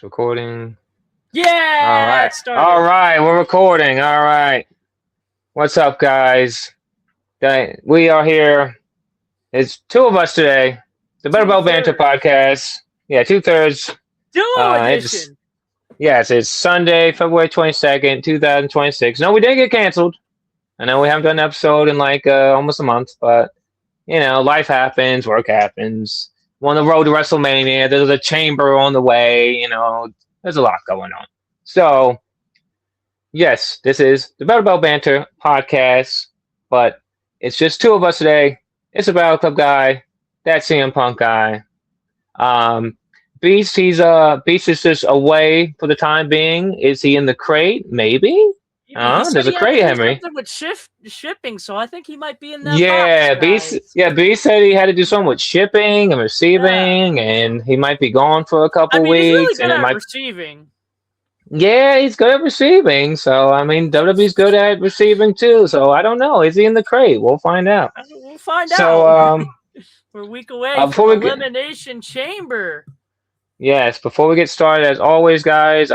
Recording. Yeah! All right. It started. All right. We're recording. All right. What's up, guys? We are here. It's two of us today. The Better Bell Banter podcast. Yeah, 2/3. Edition. Yes, it's Sunday, February 22nd, 2026. No, we didn't get canceled. I know we haven't done an episode in like almost a month, but life happens, work happens. We're on the road to WrestleMania. There's a chamber on the way. There's a lot going on. So, yes, this is the Better Bell Banter podcast, but it's just two of us today. It's a Battle Club guy, that CM Punk guy. Beast, Beast is just away for the time being. Is he in the crate? Maybe. There's a crate, Henry. Something with shipping, so I think he might be in that. Yeah, box, Beast. Yeah, Beast said he had to do something with shipping and receiving, and he might be gone for a couple weeks. He's really good and at receiving. Yeah, he's good at receiving. So WWE's good at receiving too. So I don't know. Is he in the crate? We'll find out. We'll find out. So we're a week away from Elimination Chamber. Yes, before we get started, as always, guys,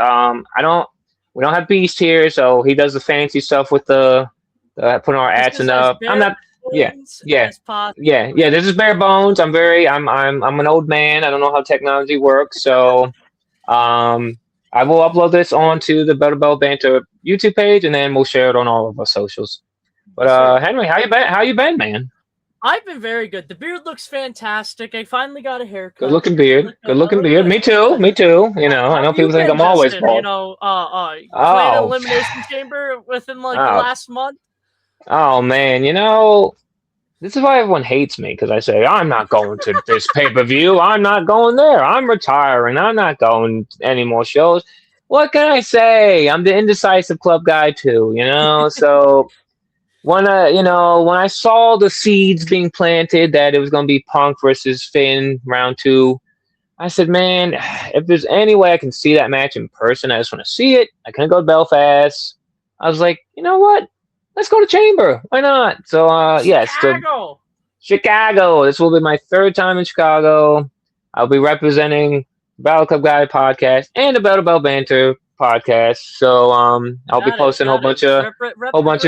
we don't have Beast here, so he does the fancy stuff with the putting our ads and up. I'm not. Yeah. This is bare bones. I'm an old man. I don't know how technology works, so I will upload this onto the Better Bell Banter YouTube page, and then we'll share it on all of our socials. But Henry, how you been, man? I've been very good. The beard looks fantastic. I finally got a haircut. Good looking beard. Me too. I know people think I'm always bald. Played Elimination Chamber within the last month. Oh man, this is why everyone hates me, because I say I'm not going to this pay-per-view. I'm not going there. I'm retiring. I'm not going any more shows. What can I say? I'm the indecisive club guy too. So. When I saw the seeds being planted that it was going to be Punk versus Finn round 2, I said, man, if there's any way I can see that match in person, I just want to see it. I couldn't go to Belfast. I was like, you know what? Let's go to Chamber. Why not? So, yes. Chicago. This will be my third time in Chicago. I'll be representing Battle Club Guy podcast and the Battle Bell Banter podcast. So I'll be posting a whole bunch of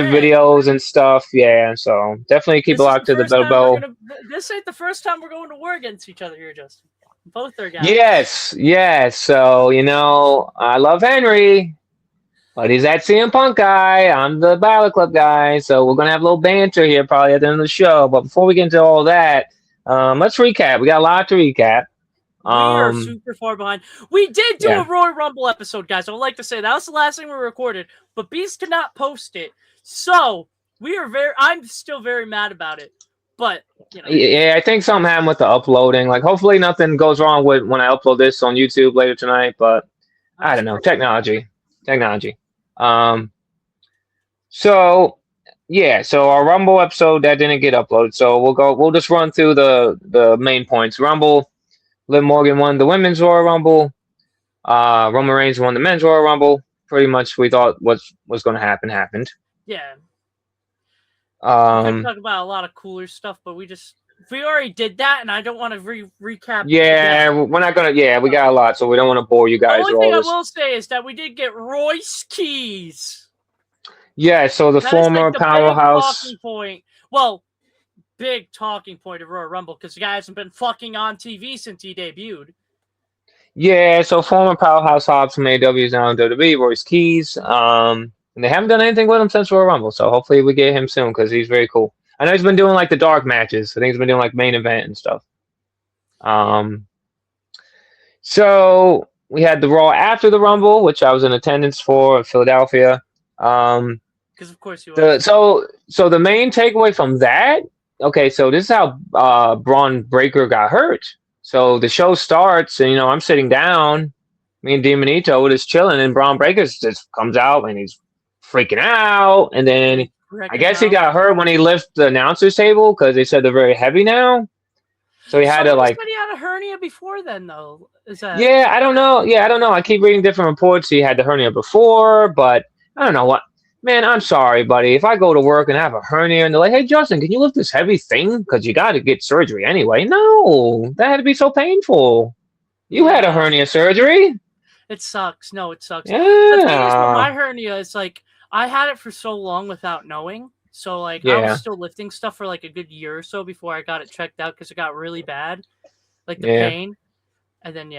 videos and stuff. Yeah, so definitely keep a lock to the Bell. This ain't the first time we're going to war against each other here, Justin. Both are guys. Yes. So I love Henry, but he's that CM Punk guy. I'm the Battle Club guy. So we're gonna have a little banter here probably at the end of the show. But before we get into all that, let's recap. We got a lot to recap. We are super far behind. We did do a Royal Rumble episode, guys. I would like to say that was the last thing we recorded, but Beast could not post it. So I'm still very mad about it. But yeah, I think something happened with the uploading. Like, hopefully nothing goes wrong with when I upload this on YouTube later tonight. But I don't know, technology. So our Rumble episode that didn't get uploaded. So we'll just run through the main points. Rumble. Liv Morgan won the Women's Royal Rumble. Roman Reigns won the Men's Royal Rumble. Pretty much we thought what was going to happen happened. Yeah. We can talk about a lot of cooler stuff, but we already did that, and I don't want to recap. Yeah, we're not going to. Yeah, we got a lot, so we don't want to bore you guys. The only thing I will say is that we did get Royce Keys. Yeah, so the former powerhouse. Talking point. Well, big talking point of Royal Rumble, because the guy hasn't been fucking on TV since he debuted. Yeah, so former powerhouse Hobbs from AEW is now in WWE, Royce Keys. And they haven't done anything with him since Royal Rumble, so hopefully we get him soon, because he's very cool. I know he's been doing like the dark matches. I think he's been doing like main event and stuff. So we had the Raw after the Rumble, which I was in attendance for in Philadelphia. Because of course you are. So the main takeaway from that. Okay, so this is how Braun Breaker got hurt. So the show starts, and I'm sitting down, me and Demonito, we're just chilling, and Braun Breaker just comes out, and he's freaking out. And then I guess he got hurt when he lifted the announcer's table, because they said they're very heavy now. So he had to like. He had a hernia before then, though. Yeah, I don't know. I keep reading different reports. He had the hernia before, but I don't know what. Man, I'm sorry, buddy. If I go to work and have a hernia and they're like, hey, Justin, can you lift this heavy thing? Because you got to get surgery anyway. No, that had to be so painful. You had a hernia surgery. It sucks. No, it sucks. Yeah. The thing is with my hernia, it's like I had it for so long without knowing. So like I was still lifting stuff for like a good year or so before I got it checked out because it got really bad, like the pain. And then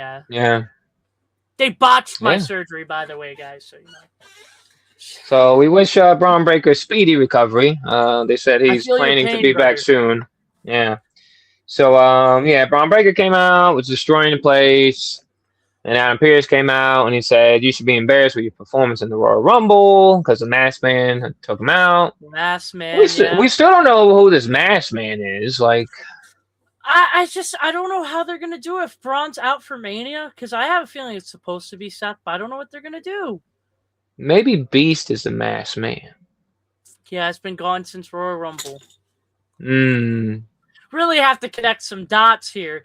they botched my surgery, by the way, guys. So So we wish Braun Breaker speedy recovery. They said he's planning to be back soon. Yeah. So Braun Breaker came out, was destroying the place, and Adam Pearce came out and he said you should be embarrassed with your performance in the Royal Rumble because the Masked Man took him out. Masked Man. We still don't know who this Masked Man is. Like, I don't know how they're gonna do it if Braun's out for Mania because I have a feeling it's supposed to be Seth, but I don't know what they're gonna do. Maybe Beast is the Masked Man. Yeah, it's been gone since Royal Rumble. Really have to connect some dots here.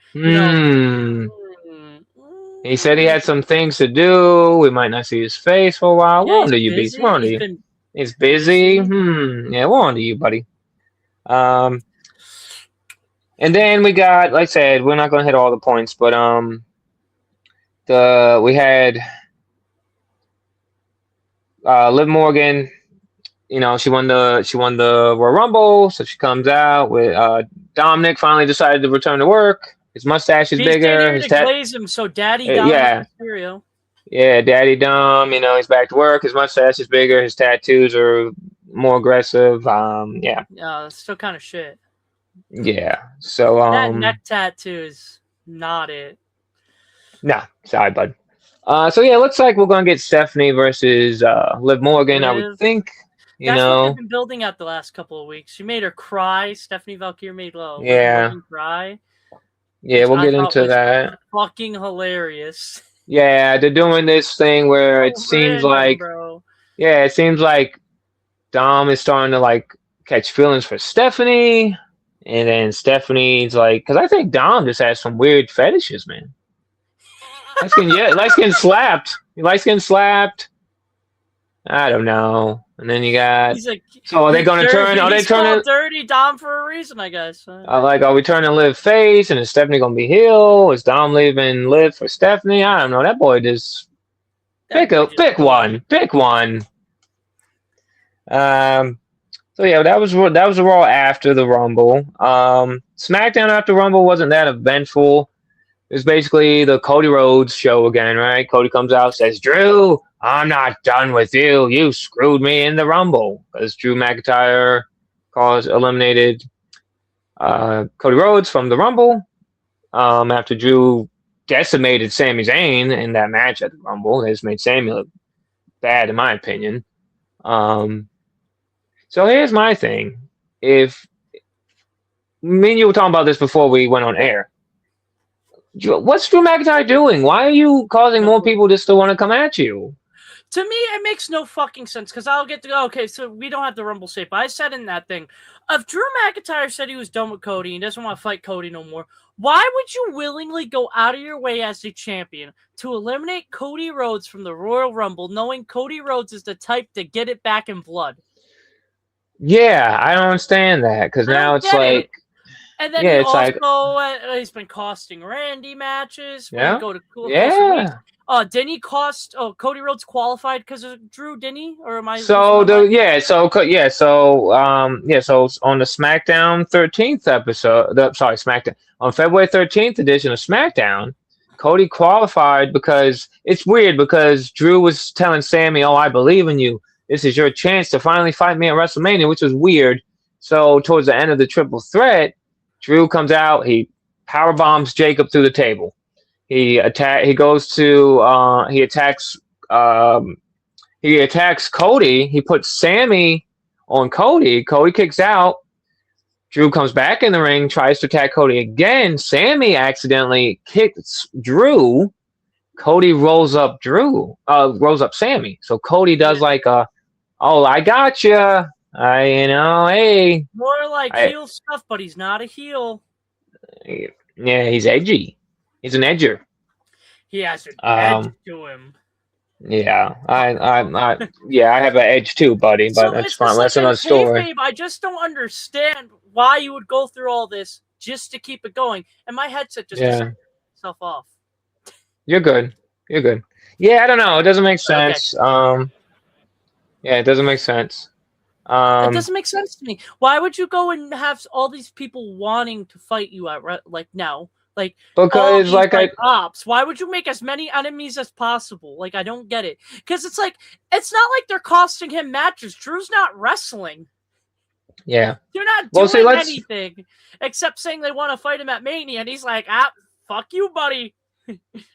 He said he had some things to do. We might not see his face for a while. We're on to you, Beast. We're on to you. He's busy. Yeah, we're on to you, buddy. And then we got, like I said, we're not going to hit all the points, but we had Liv Morgan. You know, she won the Royal Rumble, so she comes out with Dominic. Finally decided to return to work. His mustache is bigger. His glaze him, so Daddy Dom. Yeah, Daddy Dom. You know, he's back to work. His mustache is bigger. His tattoos are more aggressive. Yeah, it's still kind of shit. Yeah. So that neck tattoo is not it. Nah, sorry, bud. So yeah, it looks like we're gonna get Stephanie versus Liv Morgan. I would think. That's what they've been building out the last couple of weeks. She made her cry. Stephanie Valkyrie made Morgan cry. Yeah, we'll get into that. Fucking hilarious. Yeah, they're doing this thing where it seems like, it seems like Dom is starting to like catch feelings for Stephanie, and then Stephanie's like, because I think Dom just has some weird fetishes, man. Light skin slapped. Light skin slapped. I don't know. And then you got. So are they going to turn? Are they turning dirty Dom for a reason? I guess. Are we turning Liv face? And is Stephanie going to be heel? Is Dom leaving Liv for Stephanie? I don't know. That boy just pick one. Pick one. So yeah, that was the Raw after the Rumble. SmackDown after Rumble wasn't that eventful. It was basically the Cody Rhodes show again, right? Cody comes out, says, Drew, I'm not done with you. You screwed me in the Rumble. Because Drew McIntyre eliminated Cody Rhodes from the Rumble after Drew decimated Sami Zayn in that match at the Rumble. It just made Sami look bad, in my opinion. So here's my thing. If me and you were talking about this before we went on air. What's Drew McIntyre doing? Why are you causing more people just to want to come at you? To me, it makes no fucking sense because I'll get to go. Okay, so we don't have the Rumble shape. I said in that thing, if Drew McIntyre said he was done with Cody and doesn't want to fight Cody no more, why would you willingly go out of your way as the champion to eliminate Cody Rhodes from the Royal Rumble, knowing Cody Rhodes is the type to get it back in blood? Yeah, I don't understand that because now it's like. And then he's been costing Randy matches. Yeah. Didn't he cost? Oh, Cody Rhodes qualified because of Drew, didn't he? Or am I? So on the SmackDown 13th episode, SmackDown on February 13th edition of SmackDown, Cody qualified because it's weird because Drew was telling Sami, "Oh, I believe in you. This is your chance to finally fight me at WrestleMania," which was weird. So towards the end of the triple threat. Drew comes out. He power bombs Jacob through the table. He attacks Cody. He puts Sami on Cody. Cody kicks out. Drew comes back in the ring, tries to attack Cody again. Sami accidentally kicks Drew. Cody rolls up Sami. So Cody does I got you. Hey. More like heel stuff, but he's not a heel. Yeah, he's edgy. He's an edger. He has an edge to him. Yeah, I have an edge too, buddy. But that's fine. That's another story. I just don't understand why you would go through all this just to keep it going. And my headset just turned itself off. You're good. Yeah, I don't know. It doesn't make Okay. sense. Yeah, it doesn't make sense. It doesn't make sense to me. Why would you go and have all these people wanting to fight you at now? Like all because these like ops. Why would you make as many enemies as possible? Like I don't get it. Because it's like it's not like they're costing him matches. Drew's not wrestling. Yeah. They're not doing anything except saying they want to fight him at Mania, and he's like, fuck you, buddy.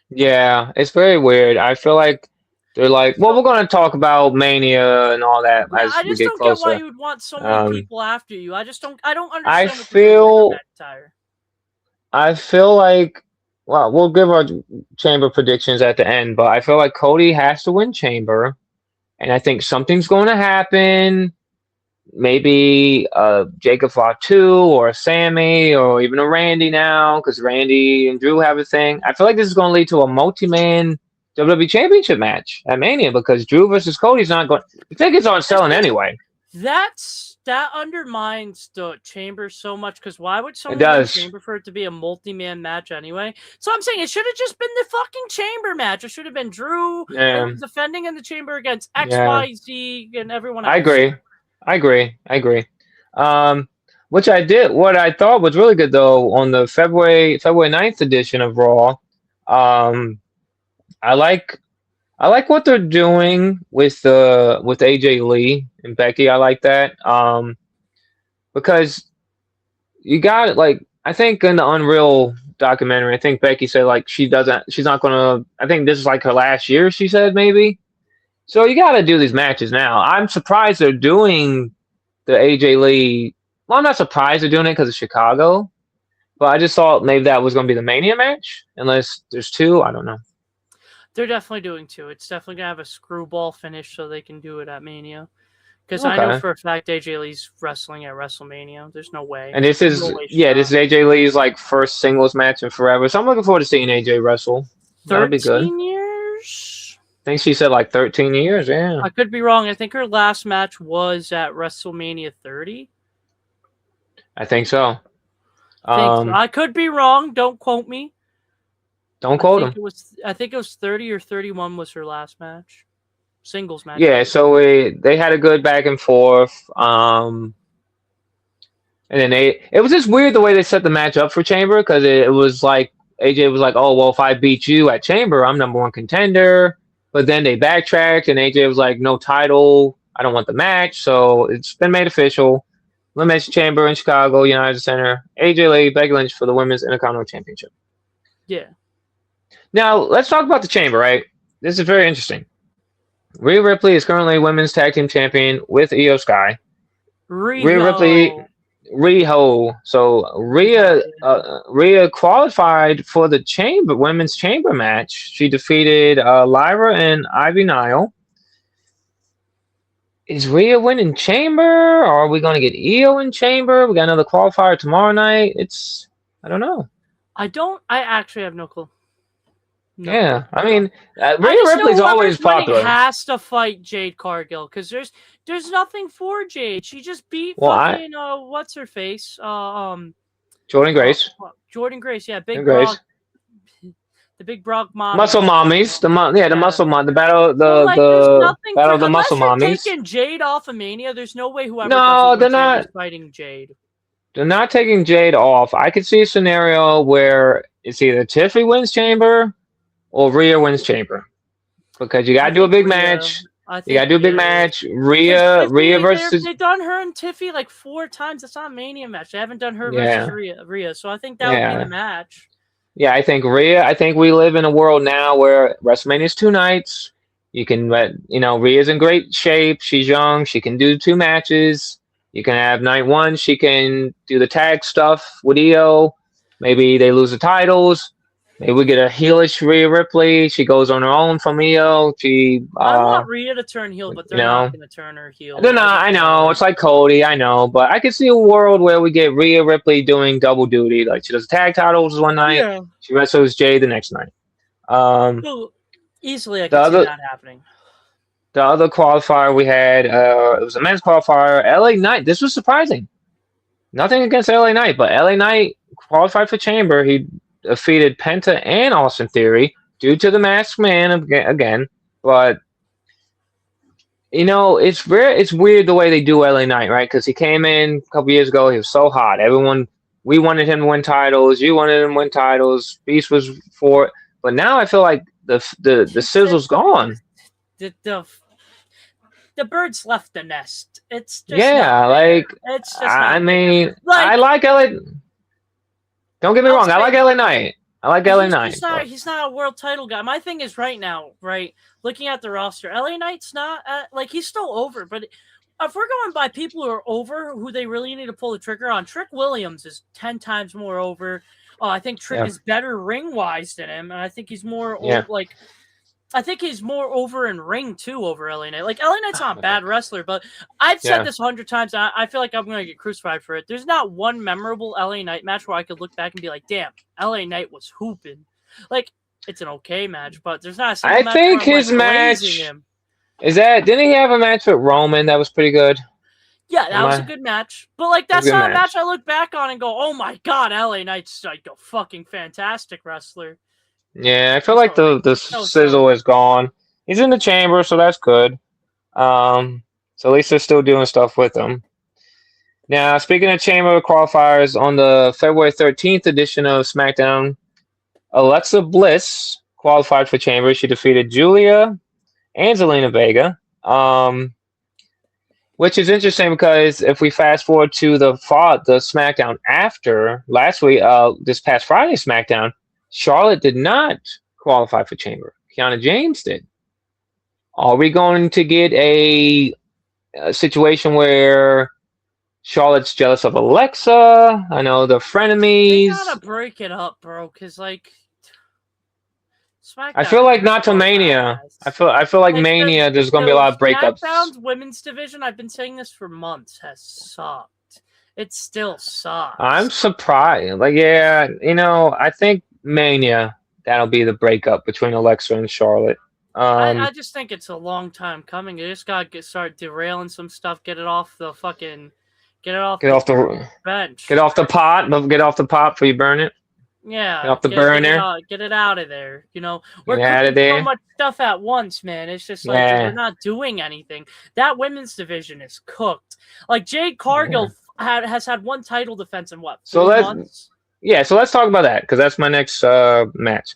Yeah, it's very weird. I feel like they're like, well, we're going to talk about Mania and all that as we get closer. I just don't get why you would want so many people after you. I don't understand. I feel like, well, we'll give our Chamber predictions at the end, but I feel like Cody has to win Chamber, and I think something's going to happen. Maybe Jacob Fatu or Sammy or even a Randy now, because Randy and Drew have a thing. I feel like this is going to lead to a multi-man WWE Championship match at Mania, because Drew versus Cody's not going. The tickets aren't selling anyway. That undermines the Chamber so much, because why would someone win Chamber for it to be a multi-man match anyway? So I'm saying it should have just been the fucking Chamber match. It should have been Drew defending in the Chamber against XYZ and everyone else. I agree. What I thought was really good though on the February 9th edition of Raw. I like what they're doing with AJ Lee and Becky. I like that. Because you got it. Like, I think in the Unreal documentary, I think Becky said like she's not gonna. I think this is like her last year. She said maybe. So you got to do these matches now. I'm surprised they're doing the AJ Lee. Well, I'm not surprised they're doing it because of Chicago, but I just thought maybe that was going to be the Mania match, unless there's two. I don't know. They're definitely doing two. It's definitely going to have a screwball finish so they can do it at Mania. Because I know for a fact AJ Lee's wrestling at WrestleMania. There's no way. And this is AJ Lee's like first singles match in forever. So I'm looking forward to seeing AJ wrestle. That'll be good. 13 years? I think she said like 13 years, yeah. I could be wrong. I think her last match was at WrestleMania 30. I think so. I could be wrong. Don't quote me. Don't quote him. I think it was 30 or 31 was her last match. Singles match. Yeah, so they had a good back and forth. And then it was just weird the way they set the match up for Chamber, because it was like AJ was like, oh, well, if I beat you at Chamber, I'm #1 contender. But then they backtracked, and AJ was like, no title. I don't want the match. So it's been made official. Elimination Chamber in Chicago, United Center. AJ Lee, Becky Lynch for the Women's Intercontinental Championship. Yeah. Now, let's talk about the Chamber, right? This is very interesting. Rhea Ripley is currently Women's Tag Team Champion with Io Sky. Rhea Ripley... Riho. So Rhea qualified for the women's chamber match. She defeated Lyra and Ivy Nile. Is Rhea winning chamber, or are we going to get Io in chamber? We got another qualifier tomorrow night. I don't know. I actually have no clue. No. Yeah, I mean, Rhea Ripley's always popular. Has to fight Jade Cargill, because there's nothing for Jade. She just beat fucking what's her face? Jordan Grace. Jordan Grace, yeah, Big Grace. The big Brock mommies. Muscle mommies. The muscle mom. The battle of the muscle mommies. Taking Jade off of Mania, there's no way whoever. No, they're not fighting Jade. They're not taking Jade off. I could see a scenario where it's either Tiffany wins chamber or Rhea wins chamber, because you gotta do a big match. You gotta do a big match. Rhea versus. They've done her and Tiffy like 4 times. It's not a Mania match. They haven't done her versus Rhea. So I think that would be the match. Yeah, I think Rhea. I think we live in a world now where WrestleMania is 2 nights. You can let Rhea's in great shape. She's young. She can do 2 matches. You can have night 1. She can do the tag stuff with Io. Maybe they lose the titles. Maybe we get a heelish Rhea Ripley. She goes on her own from Io. I want Rhea to turn heel, but they're not going to turn her heel. They're not. I know. It's like Cody. I know. But I could see a world where we get Rhea Ripley doing double duty. Like, she does tag titles one night. Yeah. She wrestles Jade the next night. Easily, I can see that happening. The other qualifier we had, it was a men's qualifier. LA Knight. This was surprising. Nothing against LA Knight, but LA Knight qualified for Chamber. He defeated Penta and Austin Theory due to the Masked Man again. But it's weird the way they do LA Knight, right? Because he came in a couple years ago, he was so hot. We wanted him to win titles. You wanted him to win titles. Beast was for it. But now I feel like the sizzle's gone. The birds left the nest. It's just it's just. I mean, I like LA. Don't get me wrong. I like LA Knight. I like LA Knight. He's not a world title guy. My thing is right now, right? Looking at the roster, LA Knight's not he's still over. But if we're going by people who are over, who they really need to pull the trigger on, Trick Williams is 10 times more over. I think Trick is better ring wise than him, and I think he's more I think he's more over in ring too over LA Knight. Like LA Knight's not a bad wrestler, but I've said this 100 times. I feel like I'm going to get crucified for it. There's not one memorable LA Knight match where I could look back and be like, "Damn, LA Knight was hooping." Like it's an okay match, but there's not a single match. I think his match is that. Didn't he have a match with Roman that was pretty good? Yeah, that was a good match. But like that's not a match I look back on and go, "Oh my god, LA Knight's like a fucking fantastic wrestler." Yeah, I feel like the sizzle is gone. He's in the chamber, so that's good. So at least they're still doing stuff with him. Now, speaking of chamber qualifiers, on the February 13th edition of SmackDown, Alexa Bliss qualified for chamber. She defeated Julia and Zelina Vega, which is interesting because if we fast forward to the SmackDown after last week, this past Friday SmackDown, Charlotte did not qualify for chamber. Kiana James did. Are we going to get a situation where Charlotte's jealous of Alexa? I know they're frenemies. You gotta break it up, bro, because SmackDown. I feel like not to Mania. I feel like Mania. There's gonna be a lot of breakups. SmackDown's women's division. I've been saying this for months. Has sucked. It still sucks. I'm surprised. I think Mania, that'll be the breakup between Alexa and Charlotte. I just think it's a long time coming. You just gotta start derailing some stuff. Get it off the bench. Get off the pot. Get off the pot before you burn it. Yeah. Get off the burner. Get it out of there. We're cooking so much stuff at once, man. It's just like we're not doing anything. That women's division is cooked. Like Jade Cargill has had one title defense in what? 4 months? Yeah, so let's talk about that because that's my next match.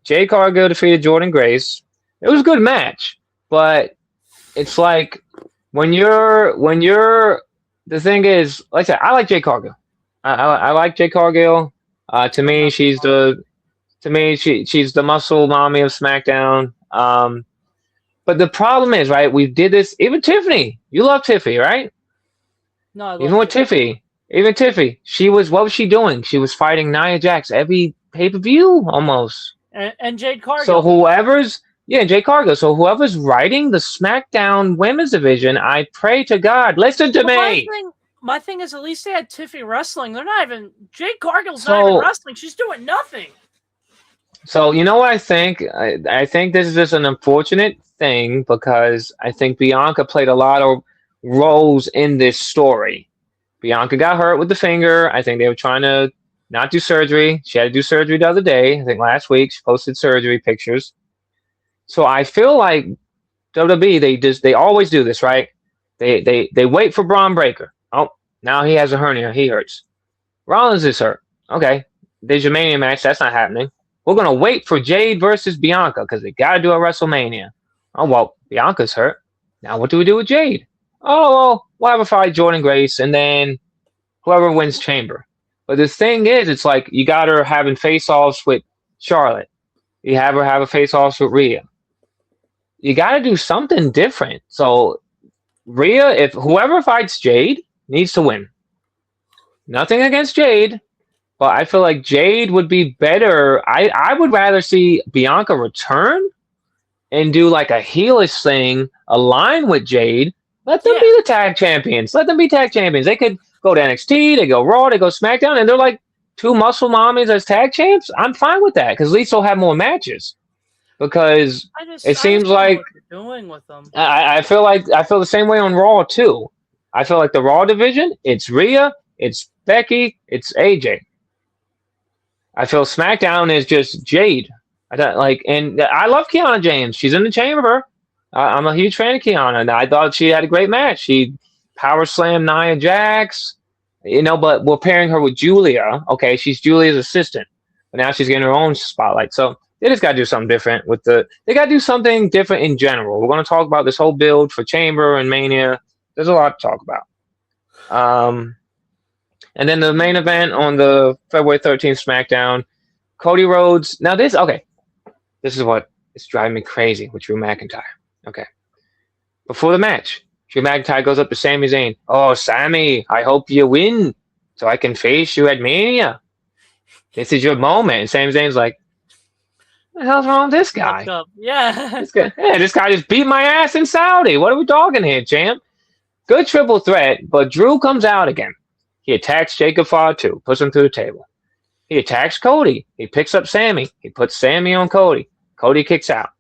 Jade Cargill defeated Jordynne Grace. It was a good match, but it's like when you're the thing is, like I said, I like Jade Cargill. I like Jade Cargill. To me, she's the muscle mommy of SmackDown. But the problem is, right? We did this. Even Tiffany, you love Tiffany, right? No, I love even with Tiffany. Even Tiffy, what was she doing? She was fighting Nia Jax every pay-per-view almost. And Jade Cargill. So Jade Cargill. So whoever's writing the SmackDown women's division, I pray to God, listen to me. My thing is, at least they had Tiffy wrestling. They're not even, Jade Cargill's not even wrestling. She's doing nothing. So you know what I think? I think this is just an unfortunate thing because I think Bianca played a lot of roles in this story. Bianca got hurt with the finger. I think they were trying to not do surgery. She had to do surgery the other day. I think last week she posted surgery pictures. So I feel like WWE, they always do this, right? They wait for Braun Breaker. Oh, now he has a hernia. He hurts. Rollins is hurt. Okay, there's your Mania match. That's not happening. We're gonna wait for Jade versus Bianca because they gotta do a WrestleMania. Oh well, Bianca's hurt. Now what do we do with Jade? Oh, well, we'll have a fight, Jordynne Grace, and then whoever wins Chamber. But the thing is, it's like you got her having face-offs with Charlotte. You have her have a face-offs with Rhea. You got to do something different. So Rhea, if whoever fights Jade, needs to win. Nothing against Jade, but I feel like Jade would be better. I would rather see Bianca return and do like a heelish thing, align with Jade. Let them be the tag champions. Let them be tag champions. They could go to NXT, they go Raw, they go SmackDown, and they're like 2 muscle mommies as tag champs. I'm fine with that because at least they'll have more matches. Because it seems like what you're doing with them. I feel the same way on Raw too. I feel like the Raw division, it's Rhea, it's Becky, it's AJ. I feel SmackDown is just Jade. And I love Kiana James. She's in the chamber. I'm a huge fan of Kiana, and I thought she had a great match. She power slammed Nia Jax, but we're pairing her with Julia. Okay, she's Julia's assistant, but now she's getting her own spotlight. So they just got to do something different they got to do something different in general. We're going to talk about this whole build for Chamber and Mania. There's a lot to talk about. And then the main event on the February 13th SmackDown, Cody Rhodes. Now this is what is driving me crazy with Drew McIntyre. Okay. Before the match, Drew McIntyre goes up to Sami Zayn. Oh, Sami, I hope you win so I can face you at Mania. This is your moment. And Sami Zayn's like, what the hell's wrong with this guy? Yeah. This guy just beat my ass in Saudi. What are we talking here, champ? Good triple threat, but Drew comes out again. He attacks Jacob Fatu, puts him through the table. He attacks Cody. He picks up Sami. He puts Sami on Cody. Cody kicks out.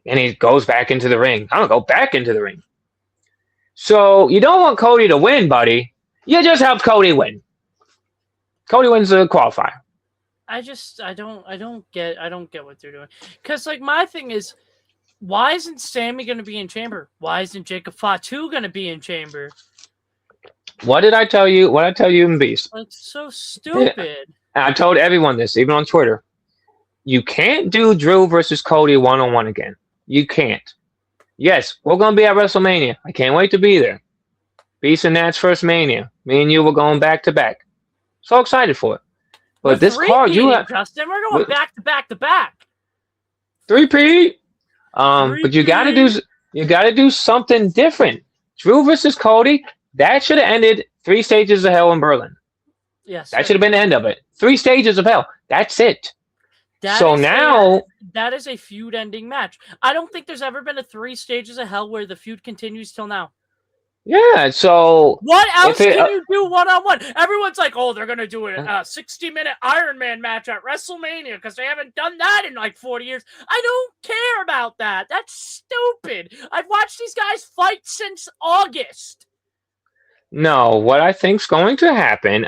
And he goes back into the ring. I'm going to go back into the ring. So you don't want Cody to win, buddy. You just help Cody win. Cody wins the qualifier. I don't get what they're doing. Because my thing is, why isn't Sami going to be in Chamber? Why isn't Jacob Fatu going to be in Chamber? What did I tell you? What did I tell you in Beast? It's so stupid. I told everyone this, even on Twitter. You can't do Drew versus Cody one-on-one again. You can't. Yes, we're going to be at WrestleMania. I can't wait to be there. Beast and Nat's first Mania. Me and you were going back to back. So excited for it. But this card, Justin, we're going back to back to back. 3P. But you got to do something different. Drew versus Cody. That should have ended 3 stages of hell in Berlin. Yes. That should have been the end of it. 3 stages of hell. That's it. That is a feud-ending match. I don't think there's ever been a 3 stages of hell where the feud continues till now. Yeah, so... What else can you do one-on-one? Everyone's like, oh, they're going to do a 60-minute Iron Man match at WrestleMania because they haven't done that in 40 years. I don't care about that. That's stupid. I've watched these guys fight since August. No, what I think's going to happen,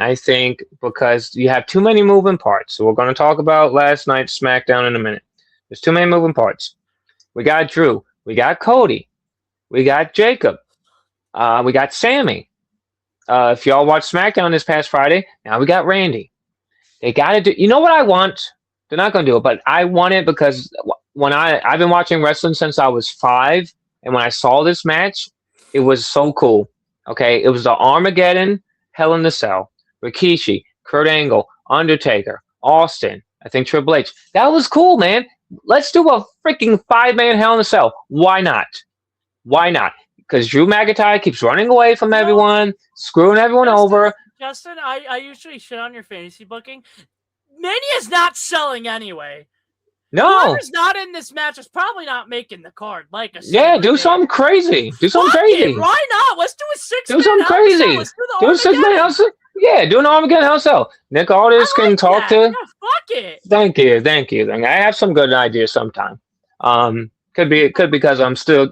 because you have too many moving parts. So we're going to talk about last night's SmackDown in a minute. There's too many moving parts. We got Drew. We got Cody. We got Jacob. We got Sami. If y'all watched SmackDown this past Friday, now we got Randy. They got to do... You know what I want? They're not going to do it, but I want it because when I've been watching wrestling since I was 5, and when I saw this match, it was so cool. Okay, it was the Armageddon, Hell in the Cell, Rikishi, Kurt Angle, Undertaker, Austin, I think Triple H. That was cool, man. Let's do a freaking 5-man Hell in a Cell. Why not? Why not? Because Drew McIntyre keeps running away from everyone, screwing everyone over. Justin, I usually shit on your fantasy booking. Mania's not selling anyway. No. Whoever's not in this match is probably not making the card. Do something crazy. Do something crazy. Why not? Let's do a 6-man. Do something crazy. Do a 6-man Hell in a Cell. Yeah, do an Armageddon Hell in a Cell. Nick Aldis can talk to. Yeah, fuck it. Thank you. I have some good ideas sometime. Could be because I'm still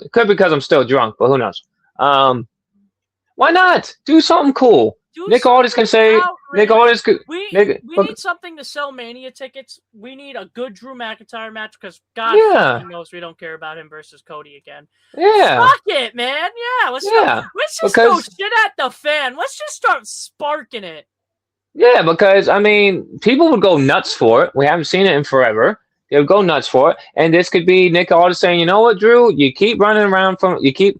drunk, but who knows? Why not? Do something cool. Nick Aldis can say. Nick Aldis could. We need something to sell Mania tickets. We need a good Drew McIntyre match because God knows we don't care about him versus Cody again. Yeah. Fuck it, man. Yeah. Let's just go shit at the fan. Let's just start sparking it. Yeah, because people would go nuts for it. We haven't seen it in forever. They would go nuts for it, and this could be Nick Aldis saying, "You know what, Drew? You keep running around you keep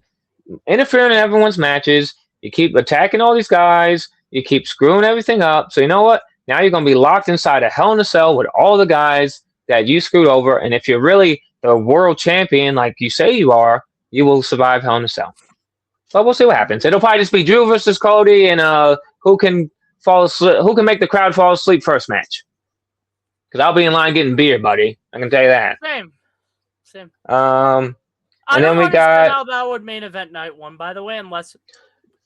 interfering in everyone's matches. You keep attacking all these guys. You keep screwing everything up. So you know what? Now you're going to be locked inside a Hell in a Cell with all the guys that you screwed over. And if you're really the world champion, like you say you are, you will survive Hell in a Cell." But we'll see what happens. It'll probably just be Drew versus Cody, and who can make the crowd fall asleep first match. Because I'll be in line getting beer, buddy. I can tell you that. Same. And then we got how that would main event night 1, by the way, unless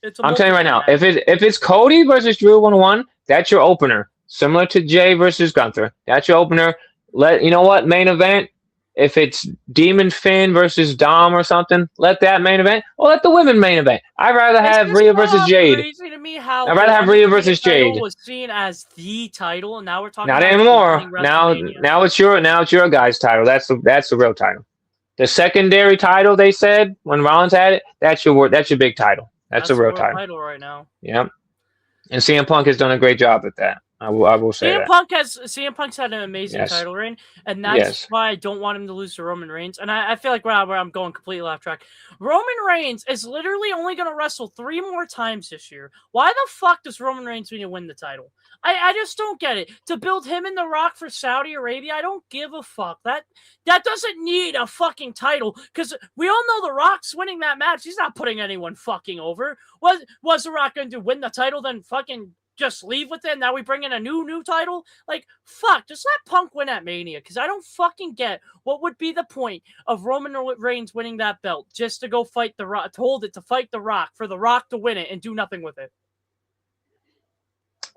it's. I'm telling you right now, if it's Cody versus Drew 1-1, that's your opener. Similar to Jay versus Gunther, that's your opener. You know what? Main event, if it's Demon Finn versus Dom or something, let that main event, or let the women main event. I'd rather have Rhea versus Jade. Crazy to me how I'd rather have Rhea versus Jade. Was seen as the title, and now we're talking. Not about anymore. Now it's your guy's title. That's the real title. The secondary title they said when Rollins had it. That's your big title. That's the real title right now. Yep. And CM Punk has done a great job at that. I will say that. CM Punk's had an amazing title reign, and that's why I don't want him to lose to Roman Reigns. And I feel like where I'm going completely off track. Roman Reigns is literally only going to wrestle 3 more times this year. Why the fuck does Roman Reigns need to win the title? I just don't get it. To build him and The Rock for Saudi Arabia, I don't give a fuck. That doesn't need a fucking title, because we all know The Rock's winning that match. He's not putting anyone fucking over. Was The Rock going to win the title, then fucking just leave with it? Now we bring in a new title? Like, fuck, just let Punk win at Mania, because I don't fucking get what would be the point of Roman Reigns winning that belt just to go fight The Rock, to hold it, to fight The Rock, for The Rock to win it and do nothing with it.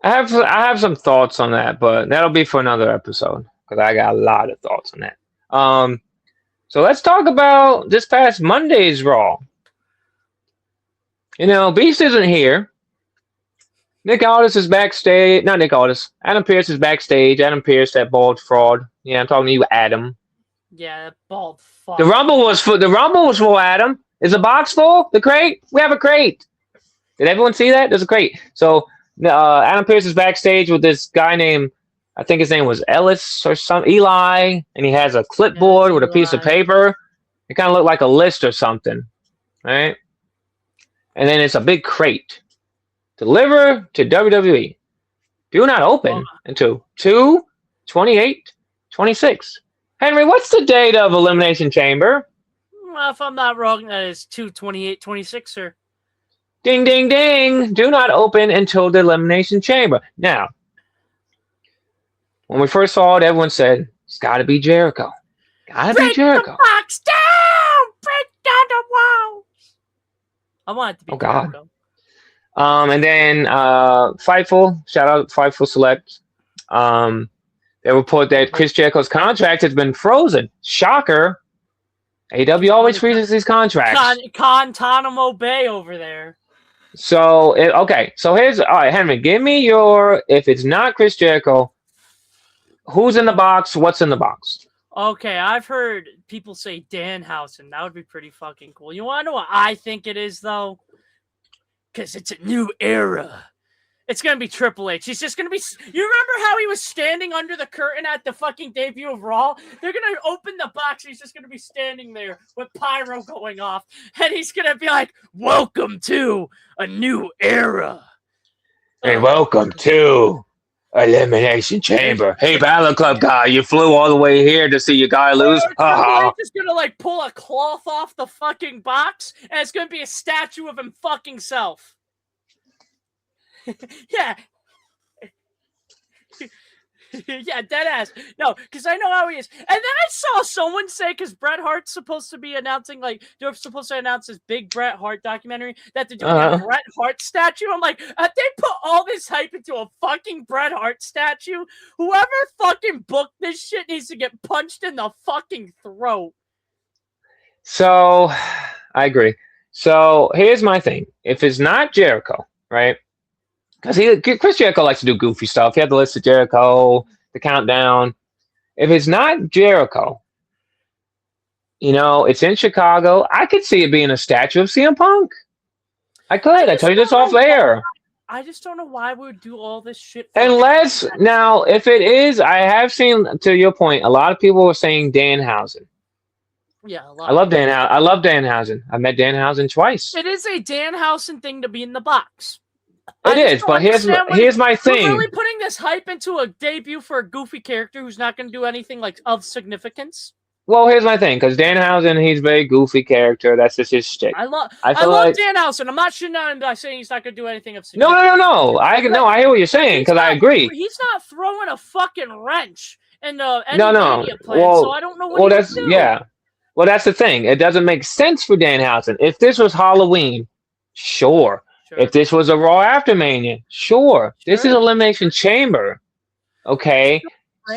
I have some thoughts on that, but that'll be for another episode, because I got a lot of thoughts on that. So let's talk about this past Monday's Raw. Beast isn't here. Nick Aldis is backstage. Not Nick Aldis. Adam Pearce is backstage. Adam Pearce, that bald fraud. Yeah, I'm talking to you, Adam. Yeah, that bald fuck. The Rumble was for Adam. Is the box full? The crate? We have a crate. Did everyone see that? There's a crate. So Adam Pearce is backstage with this guy named, I think his name was Ellis or Eli, and he has a clipboard with a piece of paper. It kind of looked like a list or something, right? And then it's a big crate. Deliver to WWE. Do not open until 2/28/26. Henry, what's the date of Elimination Chamber? Well, if I'm not wrong, that is 2/28/26, sir. Ding, ding, ding. Do not open until the Elimination Chamber. Now, when we first saw it, everyone said, it's got to be Jericho. Got to be Jericho. Break the box down! Break down the walls! I want it to be Jericho. And then Fightful, shout out Fightful Select. They report that Chris Jericho's contract has been frozen. Shocker. AEW always freezes these contracts. Guantanamo Bay over there. So, So here's, all right, Henry, give me if it's not Chris Jericho, who's in the box? What's in the box? Okay, I've heard people say Danhausen. That would be pretty fucking cool. You want to know what I think it is, though? Because it's a new era. It's going to be Triple H. He's just going to be... You remember how he was standing under the curtain at the fucking debut of Raw? They're going to open the box. He's just going to be standing there with pyro going off. And he's going to be like, welcome to a new era. Hey, welcome to Elimination Chamber. Hey, Balor Club guy, you flew all the way here to see your guy lose? Triple H is going to pull a cloth off the fucking box, and it's going to be a statue of him fucking self. Yeah. Yeah, dead ass. No, because I know how he is. And then I saw someone say, because Bret Hart's supposed to be announcing, they're supposed to announce this big Bret Hart documentary that they're doing a Bret Hart statue. I'm like, they put all this hype into a fucking Bret Hart statue. Whoever fucking booked this shit needs to get punched in the fucking throat. So, I agree. So, here's my thing. If it's not Jericho, right? Because Chris Jericho likes to do goofy stuff. He had the list of Jericho, the countdown. If it's not Jericho, it's in Chicago. I could see it being a statue of CM Punk. I could. I tell you this off air. I just don't know why we would do all this shit. Now, if it is, I have seen, to your point, a lot of people were saying Danhausen. Yeah, I love Danhausen. I met Danhausen twice. It is a Danhausen thing to be in the box. It is, but here's my thing. We're really putting this hype into a debut for a goofy character who's not going to do anything of significance. Well, here's my thing, because Danhausen, he's a very goofy character. That's just his shtick. I love Danhausen. I'm not shitting on him by saying he's not going to do anything of significance. No. I hear what you're saying, because I agree. He's not throwing a fucking wrench in any media plan, so I don't know what he's doing. Yeah. Well, that's the thing. It doesn't make sense for Danhausen. If this was Halloween, sure. If this was a Raw after Mania, sure. This is Elimination Chamber. Okay.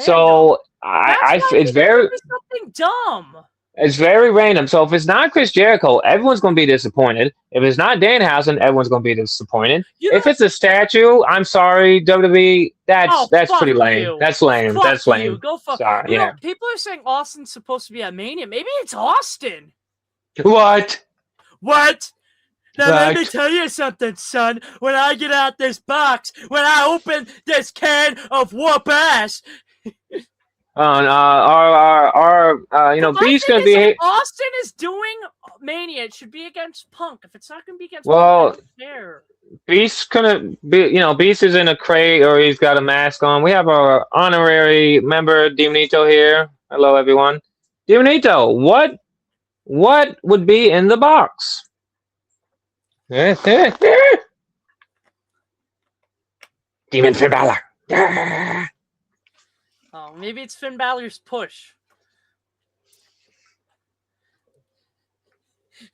So It's very something dumb. It's very random. So if it's not Chris Jericho, everyone's going to be disappointed. If it's not Danhausen, everyone's going to be disappointed. If it's a statue, I'm sorry, WWE. That's pretty lame. You. That's lame. Fuck that's lame. You. Go fuck. Sorry, you know, people are saying Austin's supposed to be at Mania. Maybe it's Austin. What? Now let me tell you something, son. When I get out this box, when I open this can of whoop ass. Beast's gonna be. Austin is doing Mania. It should be against Punk. If it's not gonna be against Punk, I don't care. Beast's gonna be. Beast is in a crate or he's got a mask on. We have our honorary member Dimonito here. Hello, everyone. Dimonito, what would be in the box? Demon Finn Balor. Oh, maybe it's Finn Balor's push.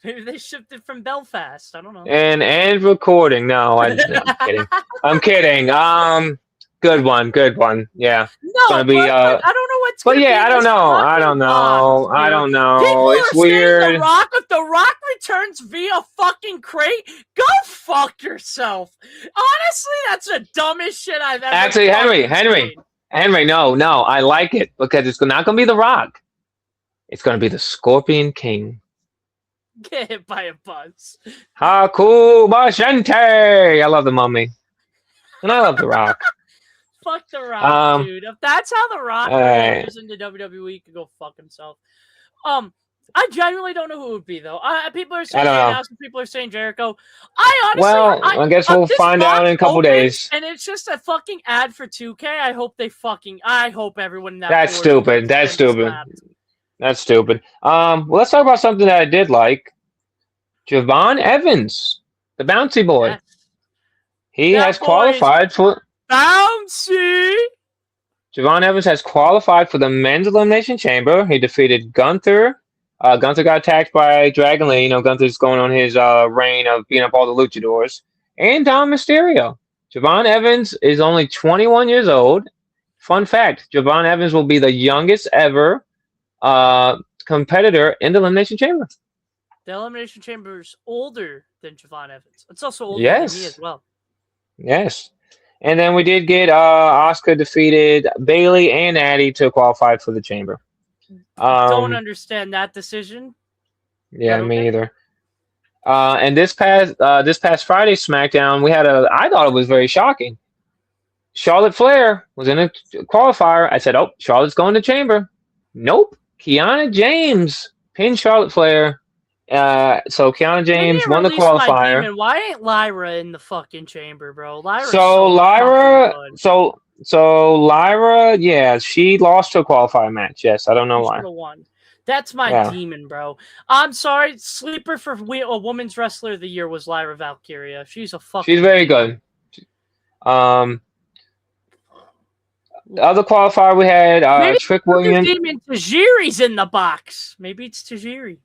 Maybe they shipped it from Belfast. I don't know. And recording. No, I'm kidding. I'm kidding. Good one. Yeah. No, I don't know what's. But yeah, I don't know. People it's are weird. Saying if the Rock returns via fucking crate, go fuck yourself. Honestly, that's the dumbest shit I've ever. Actually, Henry, no, I like it because it's not going to be the Rock. It's going to be the Scorpion King. Get hit by a bus. Haku Mashente. I love the Mummy, and I love the Rock. Fuck the Rock, dude. If that's how the Rock enters into WWE, he could go fuck himself. I genuinely don't know who it would be though. People are saying Danhausen, people are saying Jericho. I guess we'll find out in a couple days. And it's just a fucking ad for 2K. I hope everyone in that. That's stupid. That's stupid. Well, let's talk about something that I did like. Javon Evans, the bouncy boy. Yes. He has qualified for. Bouncy! Javon Evans has qualified for the men's elimination chamber. He defeated Gunther. Gunther got attacked by Dragon Lee. Gunther's going on his reign of beating up all the luchadors. And Dom Mysterio. Javon Evans is only 21 years old. Fun fact, Javon Evans will be the youngest ever competitor in the elimination chamber. The elimination chamber is older than Javon Evans. It's also older than me as well. Yes. And then we did get Asuka defeated Bailey and Addie to qualify for the chamber. Don't understand that decision. Yeah, me either. And this past Friday SmackDown, we had I thought it was very shocking. Charlotte Flair was in a qualifier. I said, Charlotte's going to chamber. Nope. Kiana James pinned Charlotte Flair. So Kiana James won the qualifier. Why ain't Lyra in the fucking chamber, bro? Lyra, yeah, she lost her qualifier match. Yes, I don't know why. Won. That's my demon, bro. I'm sorry. Sleeper for a women's wrestler of the year was Lyra Valkyria. She's very good. The other qualifier we had Trick Williams. Demon Tajiri's in the box. Maybe it's Tajiri.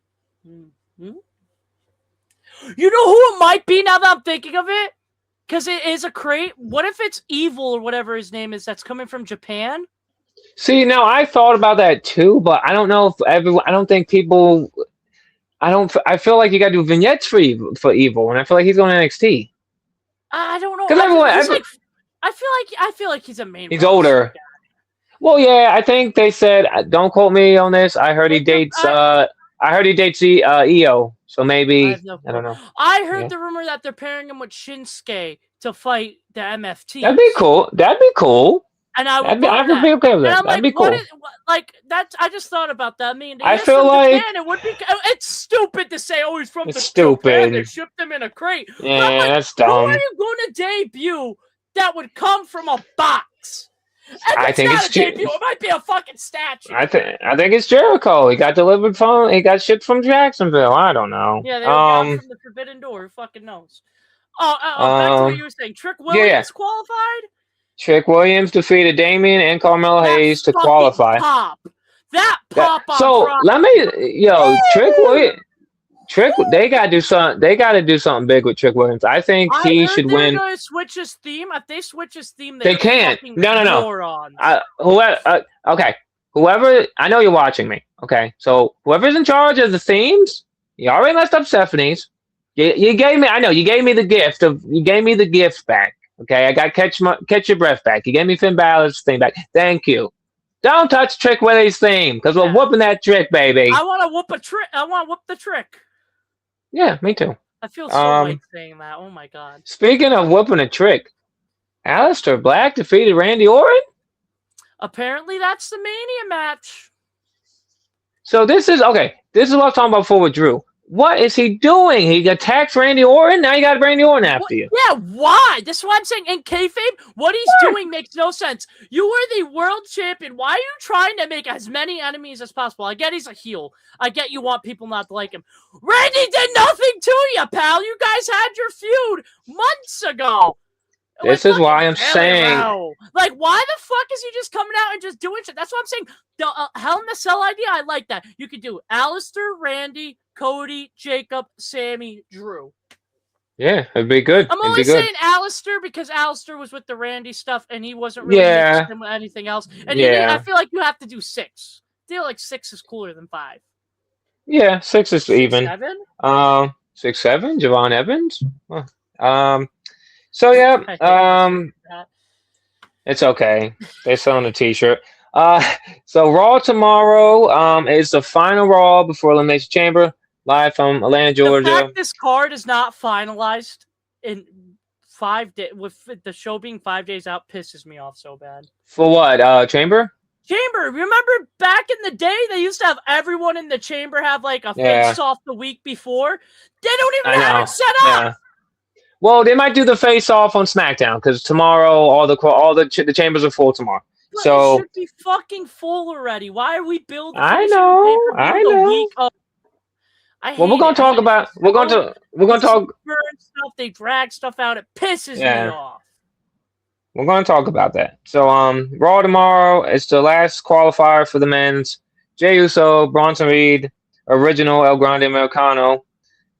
You know who it might be now that I'm thinking of it? Because it is a crate. What if it's Evil or whatever his name is that's coming from Japan? See, now I thought about that too, but I don't know if everyone. I don't think people. I feel like you got to do vignettes for Evil, and I feel like he's going to NXT. I don't know. I feel like he's a main. He's older. Guy. Well, yeah, I think they said. Don't quote me on this. I heard he dates. I heard he dates EO. So maybe I don't know. I heard the rumor that they're pairing him with Shinsuke to fight the MFT. That'd be cool. And I would be okay with that. That'd be cool. I just thought about that. I feel like Japan, it would be. It's stupid to say, he's from it's Japan. Stupid. They shipped him in a crate. Yeah, that's dumb. Who are you going to debut that would come from a box? I think it's debut. It might be a fucking statue. I think it's Jericho. He got shipped from Jacksonville. I don't know. Yeah, they got from the Forbidden Door. Who fucking knows? Back to what you were saying. Trick Williams qualified. Trick Williams defeated Damien and Carmelo Hayes to qualify. So let me, Trick Williams. They gotta do something. They gotta do something big with Trick Williams. I think he should win. They're gonna switch his theme. If they switch his theme, they can't. No. Okay. whoever, I know you're watching me. Okay, so whoever's in charge of the themes, you already messed up Stephanie's. You gave me, I know you gave me the gift back. Okay, I got catch your breath back. You gave me Finn Balor's thing back. Thank you. Don't touch Trick Willie's theme because we're whooping that trick, baby. I want to whoop a trick. I want to whoop the trick. Yeah, me too. I feel so white saying that. Oh my god. Speaking of whooping a trick, Aleister Black defeated Randy Orton. Apparently, that's the Mania match. So this is okay. This is what I was talking about before with Drew. What is he doing? He attacks Randy Orton. Now you got Randy Orton after you. Yeah, why? That's what I'm saying. In kayfabe, what he's doing makes no sense. You were the world champion. Why are you trying to make as many enemies as possible? I get he's a heel. I get you want people not to like him. Randy did nothing to you, pal. You guys had your feud months ago. This is why I'm saying. Like, why the fuck is he just coming out and just doing shit? That's what I'm saying. The Hell in a Cell idea, I like that. You could do Aleister, Randy, Cody, Jacob, Sammy, Drew. Yeah, it'd be good. I'm only saying Aleister because Aleister was with the Randy stuff and he wasn't really interested in anything else. And I feel like you have to do 6. I feel like 6 is cooler than 5. Yeah, 6 is even. 7? 6, 7? Javon Evans? So yeah, it's okay. They're selling a T-shirt. So Raw tomorrow is the final Raw before Elimination Chamber, live from Atlanta, Georgia. The fact this card is not finalized in 5 days, with the show being 5 days out, pisses me off so bad. For what? Chamber? Chamber. Remember back in the day, they used to have everyone in the chamber have like a face-off the week before. They don't even have it set up. Yeah. Well, they might do the face-off on SmackDown because tomorrow all the chambers are full tomorrow. But so it should be fucking full already. Why are we building? I know. The week of, we're gonna talk about. We're gonna talk. Stuff. They drag stuff out. It pisses me off. We're gonna talk about that. So Raw tomorrow is the last qualifier for the men's. Jey Uso, Bronson Reed, original El Grande Americano.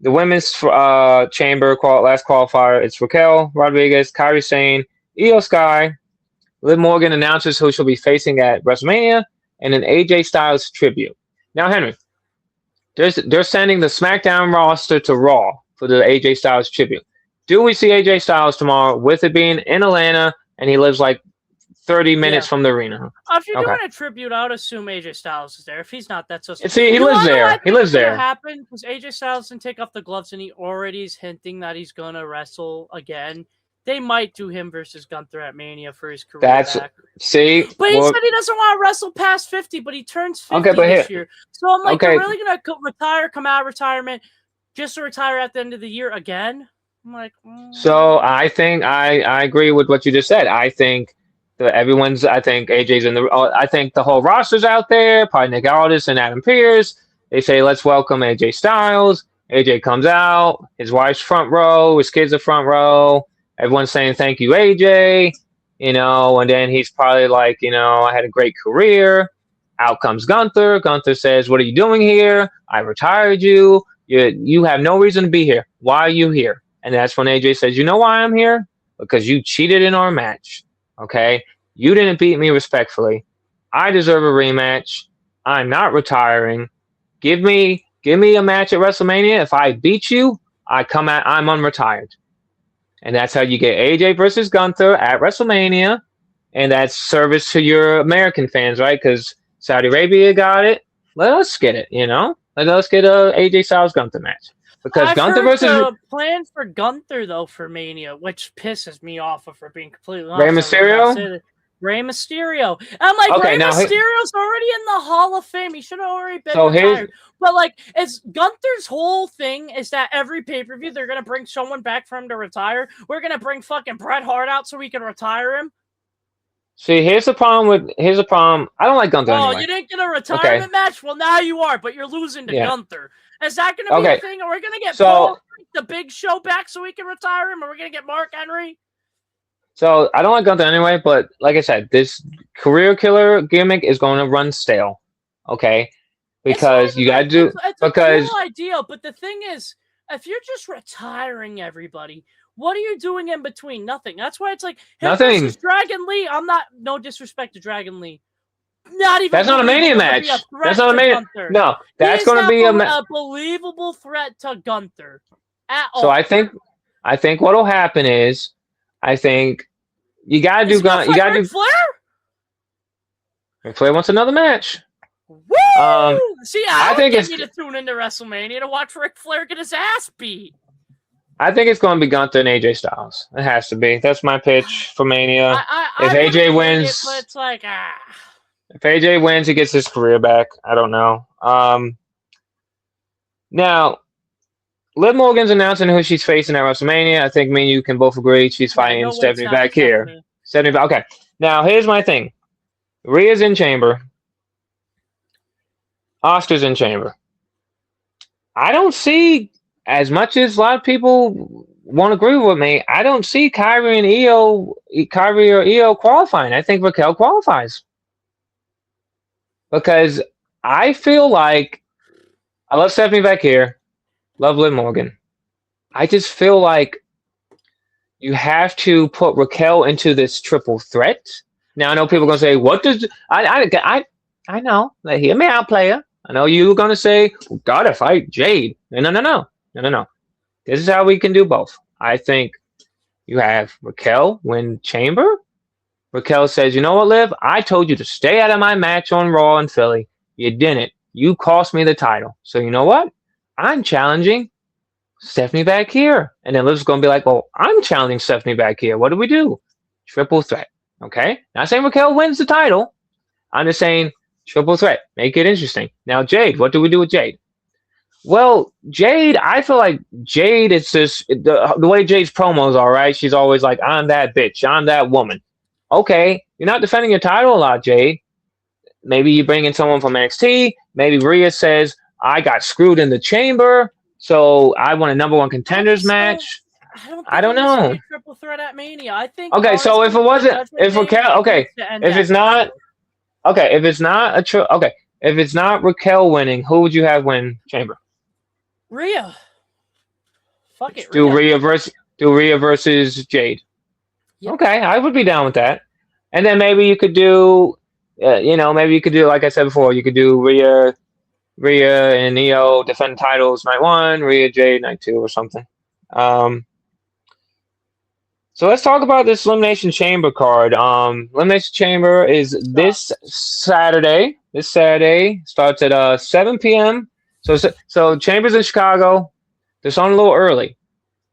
The women's chamber last qualifier, it's Raquel Rodriguez, Kairi Sane, Io Sky. Liv Morgan announces who she'll be facing at WrestleMania, and an AJ Styles tribute. Now, Henry, they're sending the SmackDown roster to Raw for the AJ Styles tribute. Do we see AJ Styles tomorrow, with it being in Atlanta, and he lives like 30 minutes from the arena? If you're doing a tribute, I would assume AJ Styles is there. If he's not, that's so. See, he lives there. He lives there. Happen because AJ Styles didn't take off the gloves, and he already is hinting that he's gonna wrestle again. They might do him versus Gunther at Mania for his career back. But he said he doesn't want to wrestle past 50, but he turns 50 this year. So I'm like, they're really gonna retire, come out of retirement, just to retire at the end of the year again? I'm like, So I think I agree with what you just said. I think I think AJ's in the. I think the whole roster's out there. Probably Nick Aldis and Adam Pearce. They say let's welcome AJ Styles. AJ comes out. His wife's front row. His kids are front row. Everyone's saying thank you, AJ. And then he's probably like, I had a great career. Out comes Gunther. Gunther says, "What are you doing here? I retired you. You have no reason to be here. Why are you here?" And that's when AJ says, "You know why I'm here? Because you cheated in our match. Okay? You didn't beat me respectfully. I deserve a rematch. I'm not retiring. Give me a match at WrestleMania. If I beat you, I'm unretired." And that's how you get AJ versus Gunther at WrestleMania. And that's service to your American fans, right? Because Saudi Arabia got it. Let us get it, Let us get a AJ Styles Gunther match. Because Gunther versus the plan for Gunther though for Mania, which pisses me off for being completely honest. Rey Mysterio. Rey Mysterio. I'm like, Rey Mysterio's already in the Hall of Fame. He should have already been retired. But like, it's Gunther's whole thing is that every pay-per-view they're gonna bring someone back for him to retire. We're gonna bring fucking Bret Hart out so we can retire him. See, here's the problem. I don't like Gunther anyway. Oh, you didn't get a retirement match? Well, now you are, but you're losing to Gunther. Is that going to be a thing? Are we going to get Paul, the Big Show, back so we can retire him? Are we going to get Mark Henry? So I don't like Gunther anyway, but like I said, this career killer gimmick is going to run stale. Okay, because you got to do it's a cool idea, but the thing is, if you're just retiring everybody, what are you doing in between? Nothing. That's why it's like nothing. Dragon Lee. I'm not. No disrespect to Dragon Lee, Not even. That's not a Mania match. That's not a Mania. No, that's going to be a believable threat to Gunther. At all. So I think what'll happen is, I think you gotta do. You gotta do. Flair? Ric Flair wants another match. Woo! See, I think it's me to tune into WrestleMania to watch Ric Flair get his ass beat. I think it's going to be Gunther and AJ Styles. It has to be. That's my pitch for Mania. If AJ wins, but it's like if AJ wins, he gets his career back. I don't know. Now, Liv Morgan's announcing who she's facing at WrestleMania. I think me and you can both agree she's fighting Stephanie back here. Stephanie, okay. Now, here's my thing. Rhea's in Chamber. Asuka's in Chamber. I don't see, as much as a lot of people won't agree with me, I don't see Kyrie or Io qualifying. I think Raquel qualifies. Because I feel like I love Stephanie back here. Love Liv Morgan. I just feel like you have to put Raquel into this triple threat. Now I know people are gonna say, "What does I know? Like, hear me out, player. I know you're gonna say, "Gotta fight Jade." No. This is how we can do both. I think you have Raquel win Chamber. Raquel says, "You know what, Liv? I told you to stay out of my match on Raw in Philly. You didn't. You cost me the title. So you know what? I'm challenging Stephanie back here." And then Liv's going to be like, "Well, I'm challenging Stephanie back here. What do we do? Triple threat." Okay? Not saying Raquel wins the title. I'm just saying triple threat. Make it interesting. Now, Jade, what do we do with Jade? Well, Jade, I feel like Jade is just the way Jade's promos are, right? She's always like, "I'm that bitch. I'm that woman." Okay, you're not defending your title a lot, Jade. Maybe you bring in someone from NXT. Maybe Rhea says, "I got screwed in the Chamber, so I want a number one contenders match." I don't know. Triple threat at Mania. I think. Okay, so if it wasn't, if Raquel, okay, if it's not, okay, if it's not Raquel winning, who would you have win Chamber? Rhea. Fuck it. Do Rhea versus Jade. Yep. Okay, I would be down with that. And then maybe you could do, like I said before, you could do Rhea and Io defend titles night 1, Rhea Jade night 2 or something. So let's talk about this Elimination Chamber card. Elimination Chamber is this Saturday. This Saturday starts at 7 p.m. So Chamber's in Chicago. They're on a little early.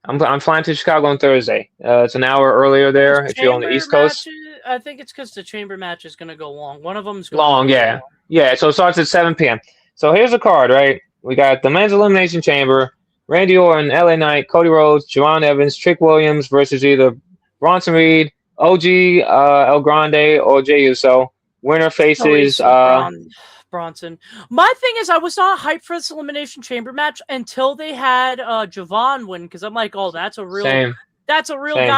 I'm flying to Chicago on Thursday. It's an hour earlier there if you're on the East Coast. I think it's because the Chamber match is going to go long. One of them's going long, yeah. Yeah, so it starts at 7 p.m. So here's the card, right? We got the men's Elimination Chamber, Randy Orton, LA Knight, Cody Rhodes, Javon Evans, Trick Williams versus either Bronson Reed, OG El Grande, or Jey Uso. Winner faces Bronson. My thing is, I was not hyped for this Elimination Chamber match until they had Javon win, because I'm like, oh, that's a real guy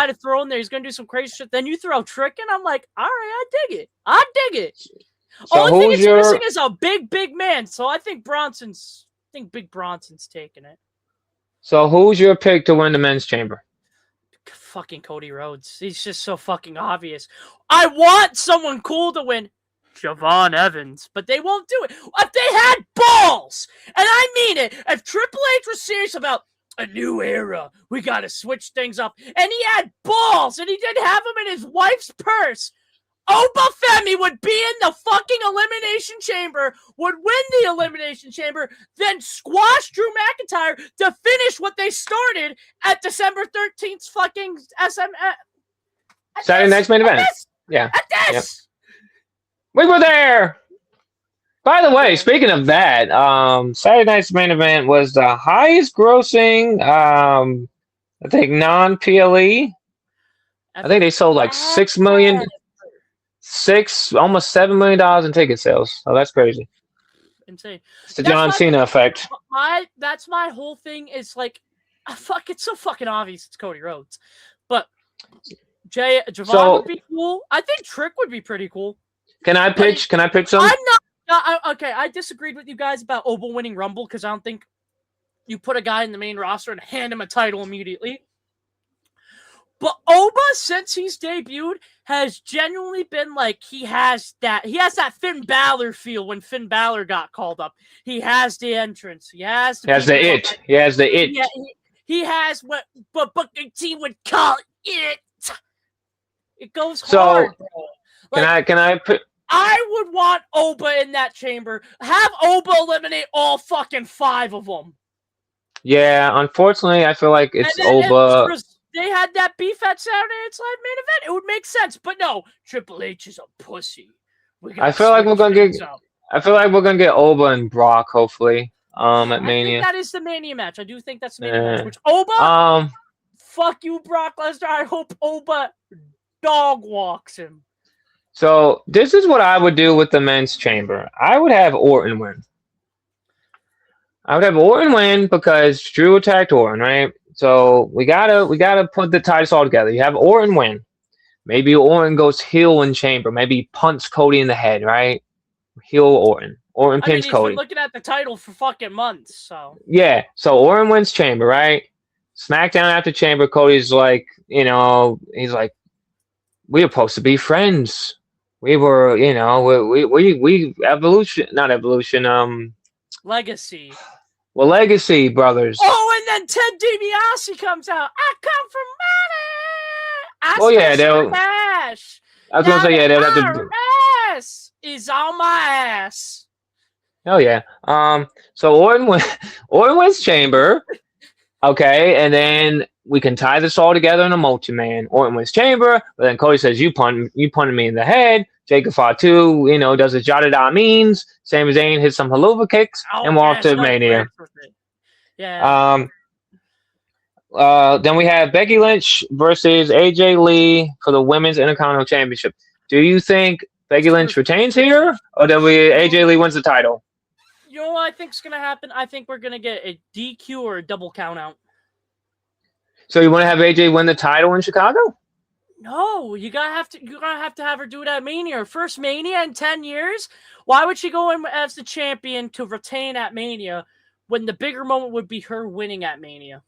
to throw in there. He's going to do some crazy shit. Then you throw Trick, and I'm like, all right, I dig it. So only thing it's missing is a big man. So I think Big Bronson's taking it. So who's your pick to win the men's chamber? Fucking Cody Rhodes. He's just so fucking obvious. I want someone cool to win. Javon Evans, but they won't do it. If they had balls, and I mean it, if Triple H was serious about a new era, we got to switch things up, and he had balls, and he didn't have them in his wife's purse, Obafemi would be in the fucking Elimination Chamber, would win the Elimination Chamber, then squash Drew McIntyre to finish what they started at December 13th fucking Saturday night's main event. Yeah. At this! Yep. We were there! By the way, speaking of that, Saturday night's main event was the highest grossing, I think, non-PLE. I think they sold like almost $7 million in ticket sales. Oh, that's crazy. Insane. It's the John Cena effect. That's my whole thing. Is like, it's so fucking obvious it's Cody Rhodes. But Javon would be cool. I think Trick would be pretty cool. Can I pitch some? Okay, I disagreed with you guys about Oba winning Rumble because I don't think you put a guy in the main roster and hand him a title immediately. But Oba, since he's debuted, has genuinely been like he has that Finn Balor feel when Finn Balor got called up. He has the entrance. He has the it. He has the it. Yeah, he has what Booker T would call it. It goes hard, bro. Like, Can I put? I would want Oba in that chamber. Have Oba eliminate all fucking 5 of them. Yeah, unfortunately, I feel like it's Oba. They had that beef at Saturday Night's Live main event. It would make sense, but no, Triple H is a pussy. I feel like we're gonna get Oba and Brock, hopefully. At Mania. I think that is the Mania match. I do think that's the Mania match. Which Oba, fuck you, Brock Lesnar. I hope Oba dog walks him. So this is what I would do with the men's chamber. I would have Orton win. Because Drew attacked Orton, right? So we gotta put the titles all together. You have Orton win. Maybe Orton goes heel in chamber. Maybe he punts Cody in the head, right? Heel Orton. Orton pins Cody. He's been looking at the title for fucking months, so. Yeah, so Orton wins chamber, right? SmackDown after chamber, Cody's like, he's like, we were supposed to be friends. We were, we not evolution, Legacy. Well, Legacy brothers. Oh, and then Ted DiBiase comes out. I come from money. Oh yeah, they'll. Cash. I was gonna say they'll have to. Ass is on my ass. Oh yeah. So Orton wins chamber. Okay, and then we can tie this all together in a multi-man. Orton wins chamber, but then Cody says, "You punted me in the head." Jacob Fatu, does a Jadada means. Sami Zayn hits some haluva kicks, and we're off to Mania. Yeah. Then we have Becky Lynch versus AJ Lee for the Women's Intercontinental Championship. Do you think Becky Lynch retains here, or do AJ Lee wins the title? You know what I think is going to happen? I think we're going to get a DQ or a double count out. So you want to have AJ win the title in Chicago? No, you're gonna have to have her do it at Mania. Her first Mania in 10 years. Why would she go in as the champion to retain at Mania when the bigger moment would be her winning at Mania?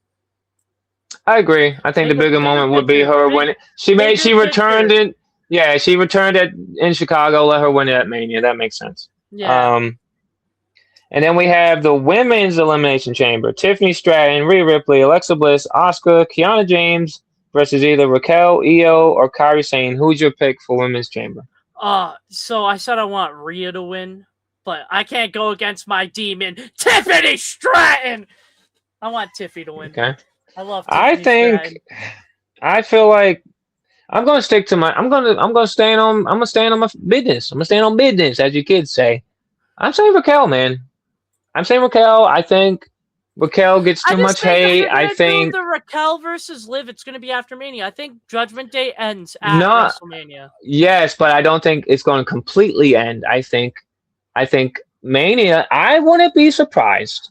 I agree. I think the bigger moment would be her winning. She returned it. Yeah, she returned it in Chicago. Let her win it at Mania. That makes sense. Yeah. And then we have the Women's Elimination Chamber. Tiffany Stratton, Rhea Ripley, Alexa Bliss, Asuka, Kiana James versus either Raquel, Io, or Kairi Sane. Who's your pick for Women's Chamber? So I said I want Rhea to win, but I can't go against my demon, Tiffany Stratton. I want Tiffy to win. Okay. I love Tiffany Stratton. I feel like I'm gonna stick to my I'm gonna stand on my business. I'm gonna stand on business, as you kids say. I'm saying Raquel, man. I'm saying Raquel. I think Raquel gets too much hate. I think the Raquel versus Liv, it's going to be after Mania. I think Judgment Day ends at WrestleMania. Yes, but I don't think it's going to completely end. I think Mania. I wouldn't be surprised.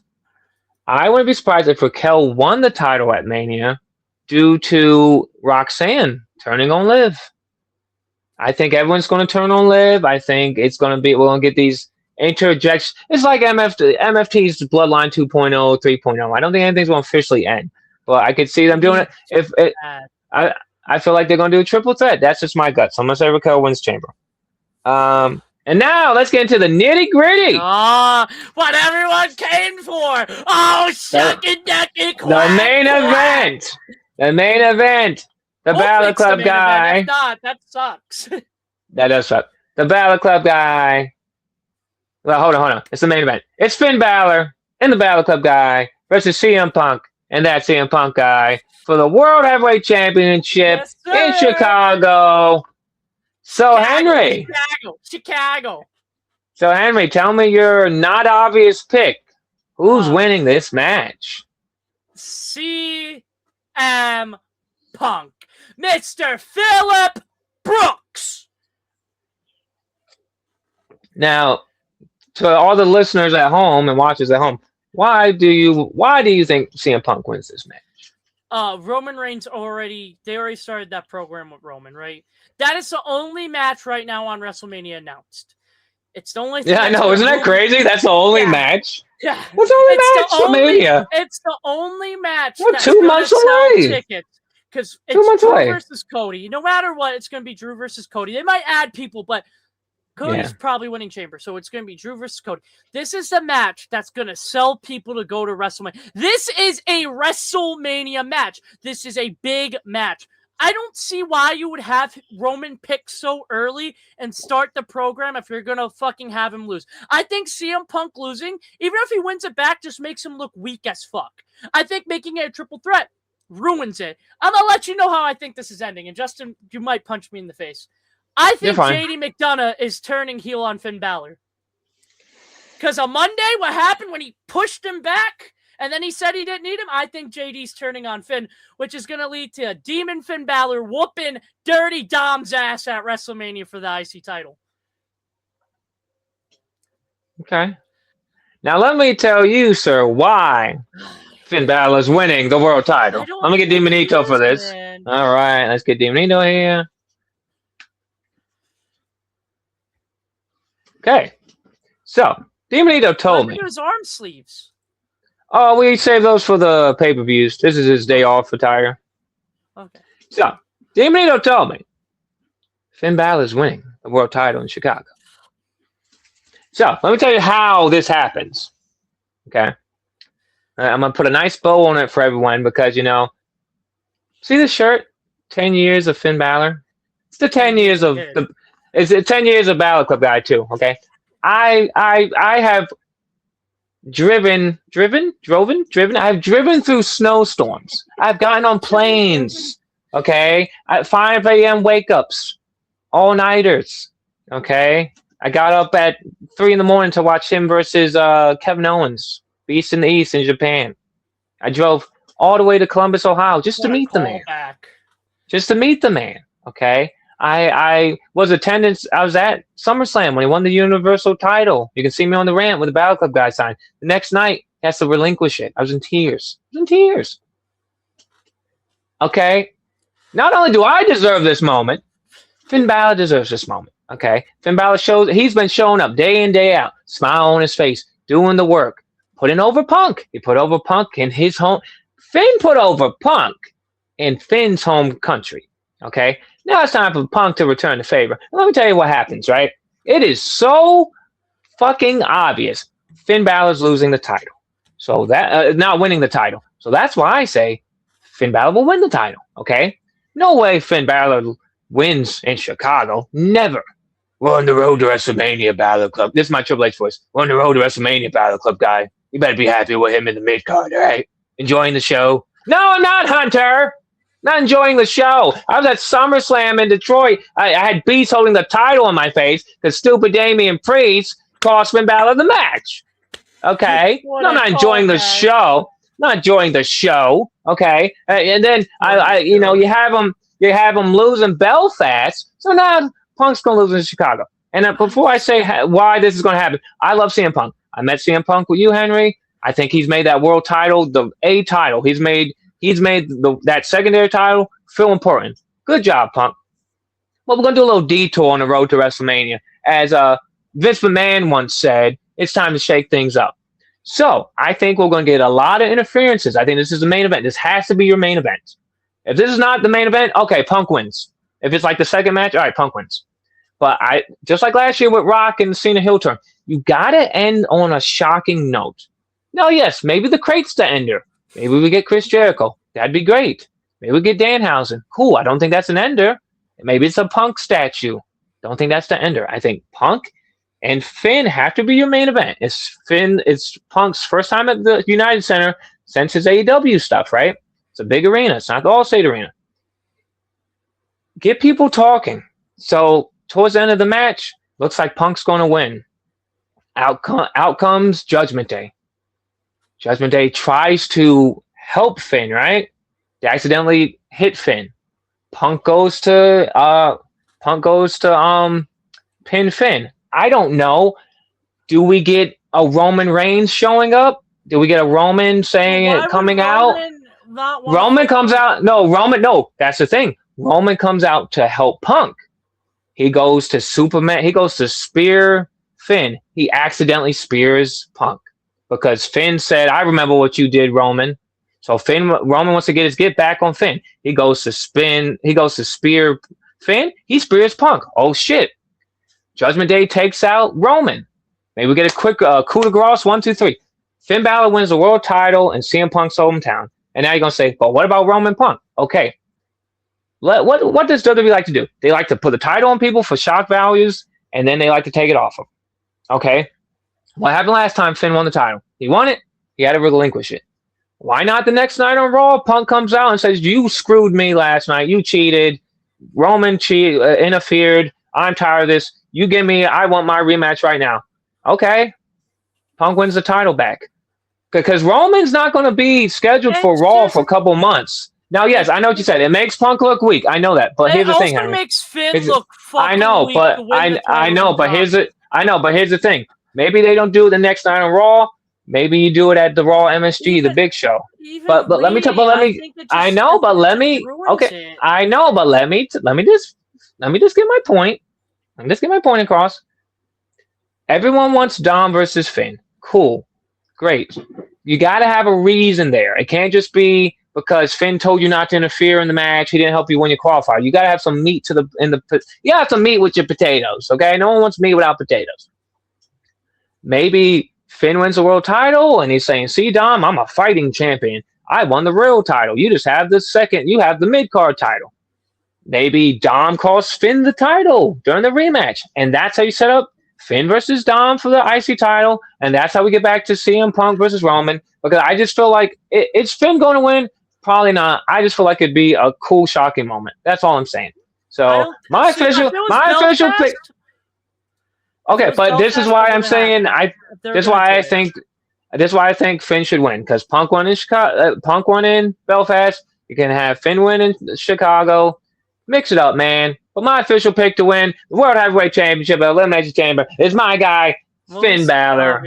If Raquel won the title at Mania due to Roxanne turning on Liv. I think everyone's going to turn on Liv. I think we're going to get these interjections. It's like MFT's Bloodline 2.0, 3.0. I don't think anything's going to officially end, but I could see them doing it. I feel like they're going to do a triple threat. That's just my gut. So I'm going to say Raquel wins chamber. And now let's get into the nitty gritty. What everyone came for. Shucky ducky quack. The main event. The Balor Club guy. If not, that sucks. That does suck. The Balor Club guy. Well, hold on. It's the main event. It's Finn Balor and the Balor Club guy versus CM Punk and that CM Punk guy for the World Heavyweight Championship in Chicago. So, Henry. Chicago. So, Henry, tell me your not obvious pick. Who's winning this match? CM Punk. Mr. Phillip Brooks. Now, to all the listeners at home and watchers at home, why do you think CM Punk wins this match? Roman Reigns already started that program with Roman, right? That is the only match right now on WrestleMania announced. It's the only thing. Yeah, I know. Isn't that crazy? That's the only match. Yeah. What's the only match for Mania? It's the only match. We're 2 months away. Tickets. because 2 it's months Drew away. versus Cody. No matter what, it's going to be Drew versus Cody. They might add people, but Cody's probably winning Chamber, so it's going to be Drew versus Cody. This is the match that's going to sell people to go to WrestleMania. This is a WrestleMania match. This is a big match. I don't see why you would have Roman pick so early and start the program if you're going to fucking have him lose. I think CM Punk losing, even if he wins it back, just makes him look weak as fuck. I think making it a triple threat ruins it. I'm going to let you know how I think this is ending, and Justin, you might punch me in the face. I think JD McDonough is turning heel on Finn Balor. Because on Monday, what happened when he pushed him back and then he said he didn't need him? I think JD's turning on Finn, which is going to lead to a Demon Finn Balor whooping Dirty Dom's ass at WrestleMania for the IC title. Okay. Now let me tell you, sir, why Finn Balor's winning the world title. Let me get Demonito for this. Man. All right, let's get Demonito here. Okay, so Demonito told me his arm sleeves. Oh, we save those for the pay-per-views. This is his day off attire. Okay. So Demonito told me Finn Balor is winning the world title in Chicago. So let me tell you how this happens. Okay, I'm gonna put a nice bow on it for everyone because see this shirt? 10 years of Finn Balor. It's the 10 years of the. It's 10 years of Balor Club guy too. Okay, I have driven. I've driven through snowstorms. I've gotten on planes. Okay, at 5 a.m. wake ups, all nighters. Okay, I got up at 3 a.m. to watch him versus Kevin Owens, Beast in the East in Japan. I drove all the way to Columbus, Ohio, just to meet the man. Just to meet the man. Okay. I was at SummerSlam when he won the Universal title. You can see me on the ramp with the Battle Club guy sign. The next night, he has to relinquish it. I was in tears. Okay? Not only do I deserve this moment, Finn Balor deserves this moment. Okay? Finn Balor he's been showing up day in, day out, smile on his face, doing the work, putting over Punk. He put over Punk in his home. Finn put over Punk in Finn's home country. Okay? Now it's time for Punk to return the favor. Let me tell you what happens, right? It is so fucking obvious. Finn Balor's losing the title. So that not winning the title. So that's why I say Finn Balor will win the title, okay? No way Finn Balor wins in Chicago. Never. We're on the road to WrestleMania, Balor Club. This is my Triple H voice. We're on the road to WrestleMania, Balor Club guy. You better be happy with him in the mid-card, all right? Enjoying the show. No, I'm not, Hunter. Not enjoying the show. I was at SummerSlam in Detroit. I had Beast holding the title on my face because stupid Damian Priest cost Finn Balor the match. Okay? No, I'm not enjoying the show. Not enjoying the show. Okay? And then you have him losing Belfast. So now Punk's gonna lose in Chicago. And before I say why this is gonna happen, I love CM Punk. I met CM Punk with you, Henry. I think he's made that world title the A title. He's made that secondary title feel important. Good job, Punk. Well, we're going to do a little detour on the road to WrestleMania. As Vince McMahon once said, it's time to shake things up. So I think we're going to get a lot of interferences. I think this is the main event. This has to be your main event. If this is not the main event, okay, Punk wins. If it's like the second match, all right, Punk wins. But just like last year with Rock and Cena heel turn, you got to end on a shocking note. Now, yes, maybe the crate's the ender. Maybe we get Chris Jericho. That'd be great. Maybe we get Danhausen. Cool. I don't think that's an ender. Maybe it's a Punk statue. Don't think that's the ender. I think Punk and Finn have to be your main event. It's Punk's first time at the United Center since his AEW stuff, right? It's a big arena. It's not the Allstate Arena. Get people talking. So towards the end of the match, looks like Punk's going to win. Out comes Judgment Day. Judgment Day tries to help Finn, right? They accidentally hit Finn. Punk goes to pin Finn. I don't know. Do we get a Roman Reigns showing up? Do we get a Roman coming out? Roman comes out. No, that's the thing. Roman comes out to help Punk. He goes to Superman. He goes to spear Finn. He accidentally spears Punk. Because Finn said, I remember what you did, Roman. So Roman wants to get his get back on Finn. He goes to spear Finn. He spears Punk. Oh shit! Judgment Day takes out Roman. Maybe we get a quick coup de grace. 1, 2, 3. Finn Balor wins the world title in CM Punk's hometown. And now you're gonna say, but what about Roman Punk? Okay. What does WWE like to do? They like to put the title on people for shock values, and then they like to take it off them. Okay. What happened last time Finn won the title? He won it. He had to relinquish it. Why not the next night on Raw? Punk comes out and says, you screwed me last night. You cheated. Roman interfered. I'm tired of this. You give me, I want my rematch right now. Okay. Punk wins the title back. Because Roman's not going to be scheduled for Raw for a couple months. Now, yes, I know what you said. It makes Punk look weak. I know that. But here's the thing, Henry. It also makes Finn look fucking weak. I know, but here's the thing. Maybe they don't do it the next night on Raw. Maybe you do it at the Raw MSG, the big show. But let me just get my point. Let me just get my point across. Everyone wants Dom versus Finn. Cool. Great. You got to have a reason there. It can't just be because Finn told you not to interfere in the match. He didn't help you when you qualify. You got to have some meat you have some meat with your potatoes. Okay. No one wants meat without potatoes. Maybe Finn wins the world title and he's saying, see, Dom, I'm a fighting champion. I won the real title. You just have you have the mid-card title. Maybe Dom costs Finn the title during the rematch. And that's how you set up Finn versus Dom for the IC title. And that's how we get back to CM Punk versus Roman. Because I just feel like it's Finn going to win. Probably not. I just feel like it'd be a cool, shocking moment. That's all I'm saying. So my official pick. Okay, but this is why I'm saying this is why I think Finn should win, because Punk won in Chicago, Punk won in Belfast. You can have Finn win in Chicago. Mix it up, man. But my official pick to win the World Heavyweight Championship at Elimination Chamber is my guy, Finn Balor.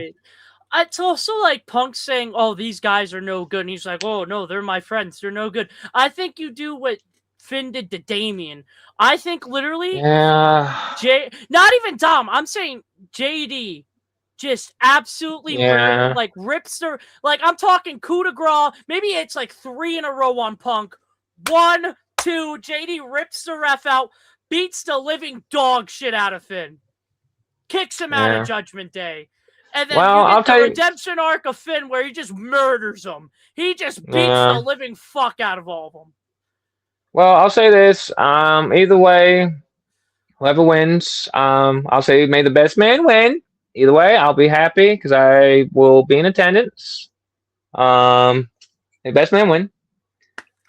It's also like Punk saying, "Oh, these guys are no good," and he's like, "Oh no, they're my friends. They're no good." I think you do what Finn did to Damian. I think literally, not even Dom. I'm saying JD just absolutely rips their, like, I'm talking coup de grace. Maybe it's like 3 in a row on Punk. 1, 2, JD rips the ref out, beats the living dog shit out of Finn, kicks him out of Judgment Day. And then you get the redemption arc of Finn where he just murders them. He just beats the living fuck out of all of them. Well, I'll say this. Either way, whoever wins, I'll say may the best man win. Either way, I'll be happy because I will be in attendance. May the best man win.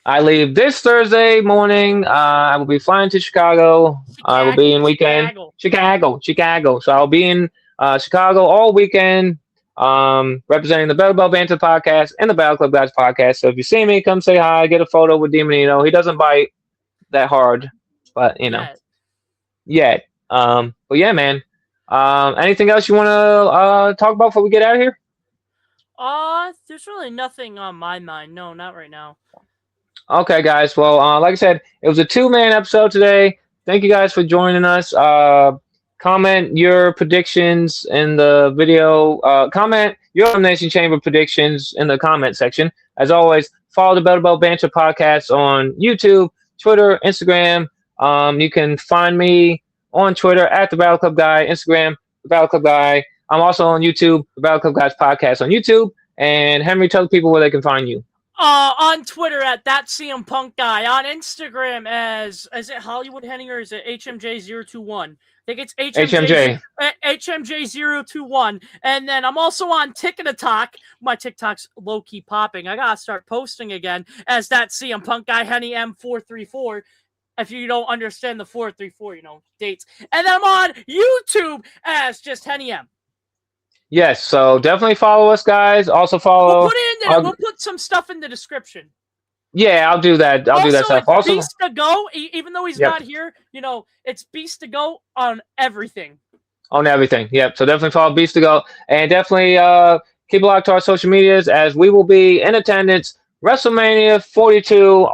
I leave this Thursday morning. I will be flying to Chicago. I will be in weekend. Chicago. So I'll be in Chicago all weekend, representing the Banter podcast and the Battle Club Guys podcast. So if you see me, come say hi, get a photo with Demonino. He doesn't bite that hard, but yet. But yeah, man. Anything else you want to talk about before we get out of here? There's really nothing on my mind. No, not right now. Okay, guys. Well, like I said, it was a 2-man episode today. Thank you guys for joining us. Comment your predictions in the video. Comment your Elimination Chamber predictions in the comment section. As always, follow the Battle Banter podcast on YouTube, Twitter, Instagram. You can find me on Twitter at the Battle Club Guy, Instagram, the Battle Club Guy. I'm also on YouTube, the Battle Club Guys podcast on YouTube. And Henry, tell the people where they can find you. On Twitter at that CM Punk Guy. On Instagram as, is it Hollywood Henning or is it HMJ021? I think it's HMJ021. And then I'm also on TikTok. My TikTok's low-key popping. I gotta start posting again as that CM Punk Guy, Henny M434. If you don't understand the 434, dates. And then I'm on YouTube as just Henny M. Yes, so definitely follow us, guys. Also follow. We'll put it in there. We'll put some stuff in the description. Yeah, I'll do that. I'll do that stuff. Also, Beast to Go, even though he's not here, it's Beast to Go on everything. On everything, yep. So definitely follow Beast to Go. And definitely keep a look to our social medias as we will be in attendance WrestleMania 42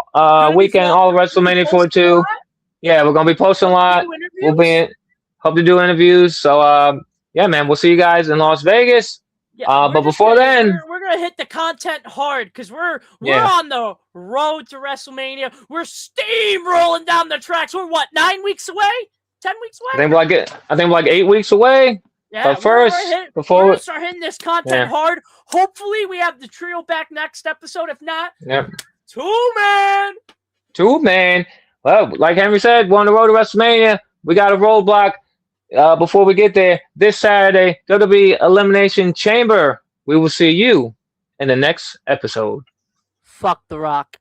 weekend, all of WrestleMania 42. Yeah, we're going to be posting a lot. We'll be hope to do interviews. So, yeah, man, we'll see you guys in Las Vegas. Yeah, but before then, we're gonna gonna hit the content hard because we're on the road to WrestleMania. We're steamrolling down the tracks. We're what, 9 weeks away? 10 weeks away? I think we're like 8 weeks away. Yeah, but first, we're gonna start hitting this content hard. Hopefully, we have the trio back next episode. If not, two-man. Well, like Henry said, we're on the road to WrestleMania. We got a roadblock before we get there. This Saturday, there'll be Elimination Chamber. We will see you in the next episode. Fuck The Rock.